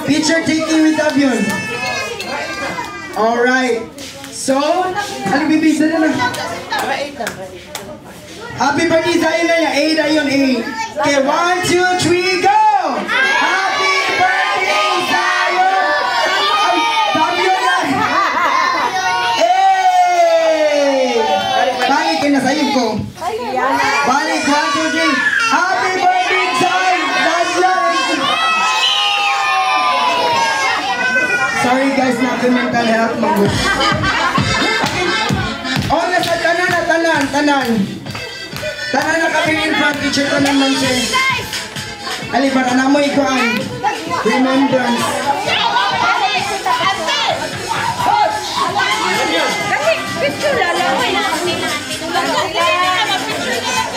Picture taking with Davion. Alright. So, ano bibisa na lang? Happy birthday Zion na yan. A na yun, A. Okay, 1, 2, 3, go! Happy birthday, Zion! Ay, Davion yan! Balik kayo na sa'yo ko. Balik, 1, 2, 3. Happy birthday, Zion! Sorry guys, na mental health mag-good. Oh, nasa tanan. Tanan na kami in front, teacher ko naman siya. Ali, para na mo ikuan. Remembrance.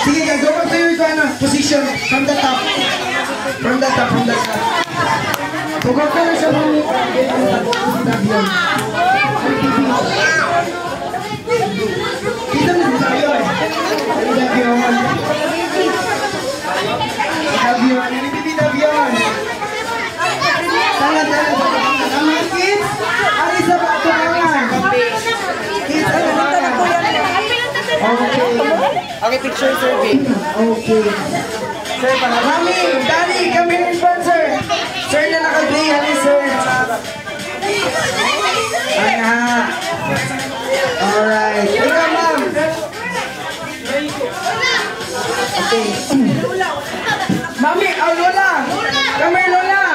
Sige, go back to your position. From the top. Tugod ka na siya mga Davion. Kita na si Zion. Davion. Tangan. Ang mga kids, ari sa patulangan. Kids, Okay, picture survey. Okay. Sir, Mami, Daddy, come here in front, sir. Sir na naka-gray, hali, sir. Alright. Ikaw, ma'am. Okay. Mami, Lola. Come here, Lola.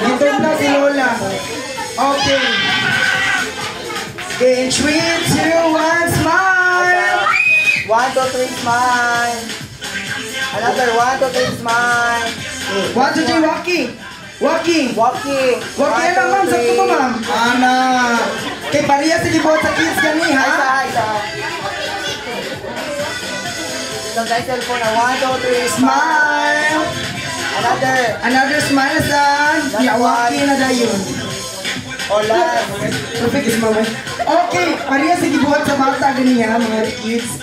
Itog na si Lola. Okay. In 3, 2, 1, smile. 1, 2, 3, smile. Another 1, 2, 3, smile. 1, 2, 3, walking. Walking. Walking na, ma'am. Sakto mo, ma'am. Ana. Kay pariya sige po sa kids gani, ha? Isa. So, guys, cellphone na 1, 2, 3, Smile. Another smile, son. Yeah, walking na dayon. Last. Perfect is mama. Okay, pariya sige buhat sa bata gani, ha, mga kids.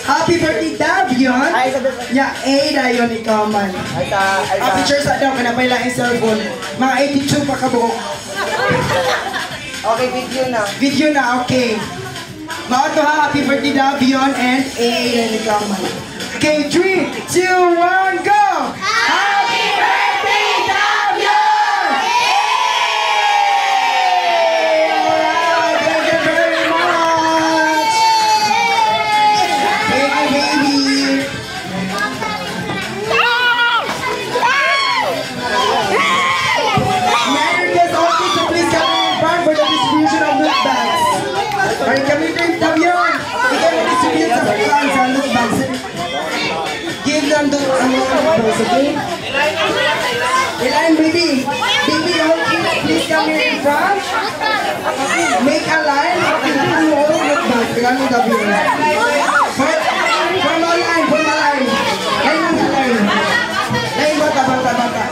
Happy birthday, Davion. Ay, sabi ko. Ya, dayon ikaw man. Ay, sa, ay, sa. Picture sa daw, kanapay lang yung cellphone. Mga 82 pa ka buhok. Okay, video na. Video na, okay. Maot to ha, happy birthday, Davion, and dayon ikaw man. Okay, 3, 2, 1, go! Happy birthday, Davion! Alright, thank you very much! Thank you, baby! Minor guests also, so please come in front for the distribution of loot bags. Alright, come in front, Davion! Ikaw na distribute sa fans sa loot bags. Give them the bags, okay? Elaine, baby! Baby, okay, please come here in front. Make a line. Okay, you all loot bags. Kailan mo, Davion? Form a line, form a line. Line mo, line. Line, bata, bata, bata.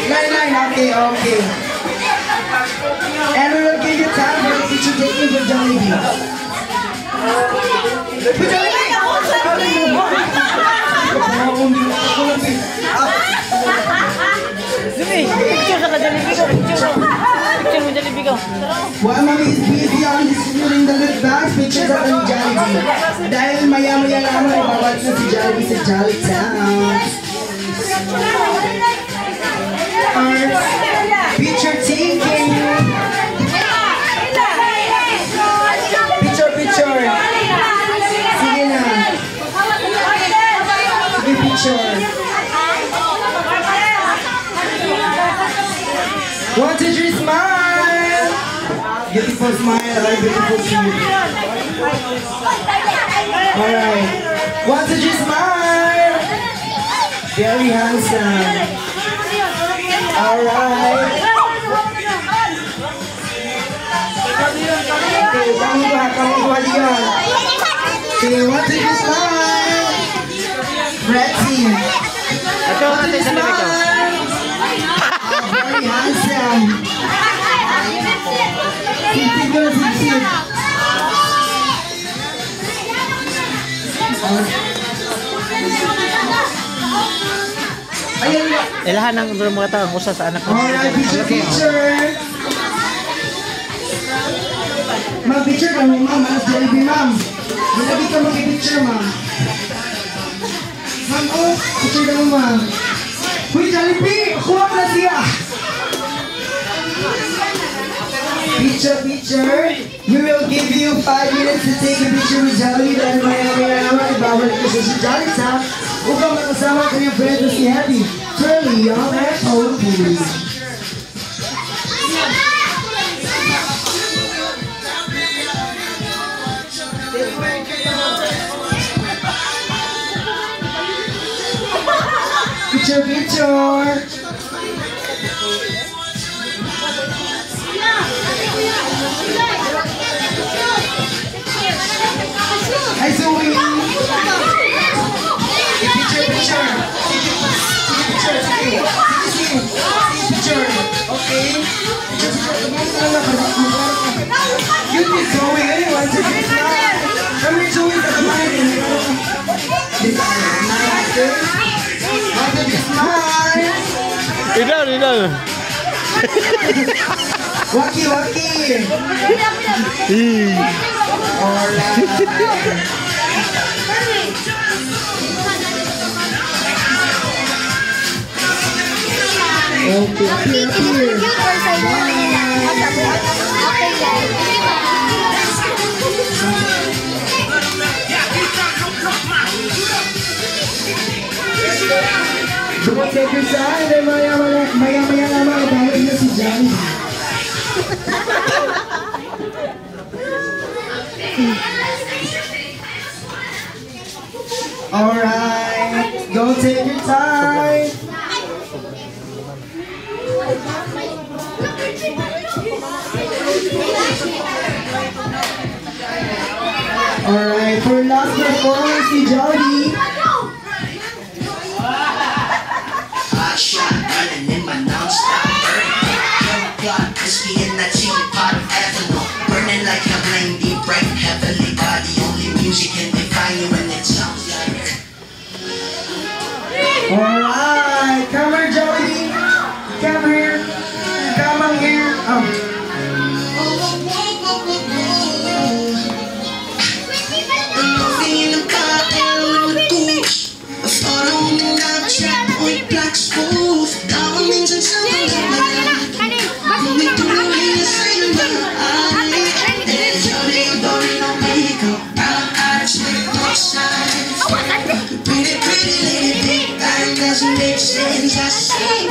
Line, okay, okay. And we will give you time for the teacher taking for Jollibee. For Jollibee! Picture sa Jollibee ko. Picture mo Jollibee ko. While mommy is busy on distributing the loot bags, pictures of the Jollibee. Dahil maya-maya lamang ibabalik na si Jollibee sa Jolly Town. Picture taking. Picture, picture. Sige na. Sige, picture. 1, 2, 3, smile. Beautiful smile, right? Beautiful smile. Alright. 1, 2, 3, smile. Very handsome. Alright. Okay, kamu buha diyan. Okay, 1, 2, 3, smile. Pretty. Ito, ate, sa lamig ko. Very handsome. Sipsip ko na sipsip. Ayan. Ilahan ng mga tao usa sa anak ko. Alright, picture, picture. Ma'am, picture ka mo, ma'am. Alas Jollibee, ma'am. Malagi ka mag-picture, ma'am. Ma'am, oh, picture ka mo, ma'am. Uy, Jollibee! Kuha na siya! Picture, picture. We will give you 5 minutes to take a picture with Jollibee dahil maya-maya naman ibabalik ko sa Jolly Town upang makasama ko yung friend na si Happy, Curly, Young, and Hopefully. Picture, picture. Hi, Zoe. Picture, picture. Picture, picture. Okay. Cute is Zoe. Anyone to be smile. Come here, Zoe. Idol. Waki, waki. Alright. Don't take your side, eh, maya-maya naman, ibalik niyo si Johnny. Alright, go take your time. Alright, for last performance, si Jody. Shot. running in my non-stop burning. Young blood, whiskey in that cheap pot of ethanol. Burning like a flame, deep break, heavenly body. Only music can define you when it sounds like. Alright, come here, Jody. Come here. Come on here. Doesn't make sense, I say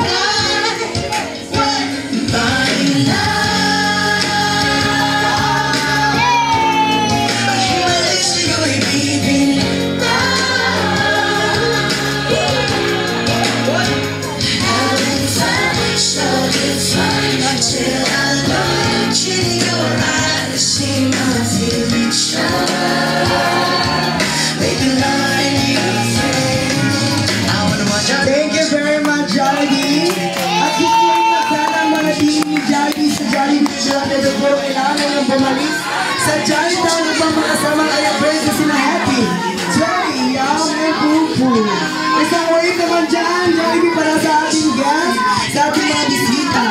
sa Chinatown upang makasama kayo friends na sina Happy, Jerry, Yang, and Pupu. Isang wait naman dyan, Jollibee para sa ating guest, sa ating mga bisita.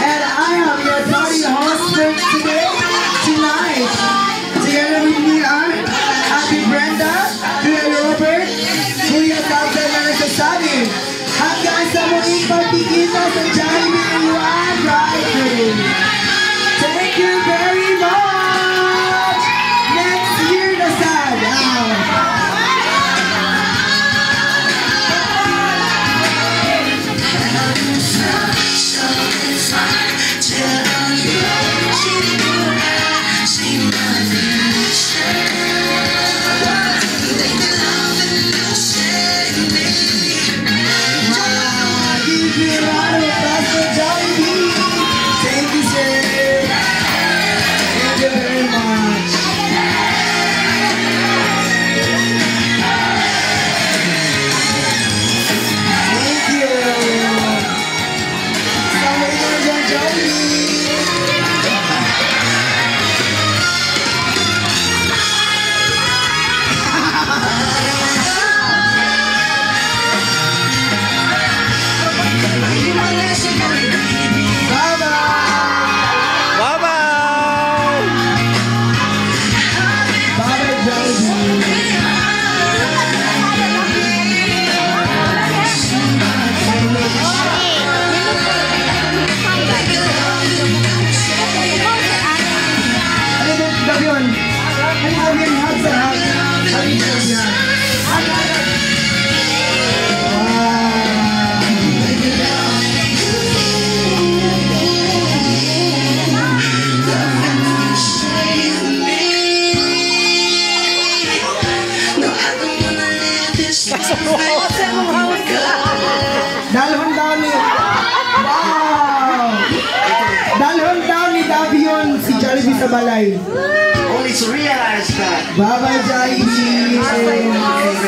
And I am your party host for today, tonight. Together with me are Happy Brenda, Kuya Robert, Kuya Salsa na nagsasabi. Hanggang sa muling pagkikita sa Jollibee Iwan Drive-Thru. Thank you very much! Next year na sana! Thank you, sir. Thank you very much. Thank you. Somebody gonna join me. Dalhon daw ni Dalhon daw ni Davion si Jollibee sa balay. Only to realize that. Bye-bye, Jollibee.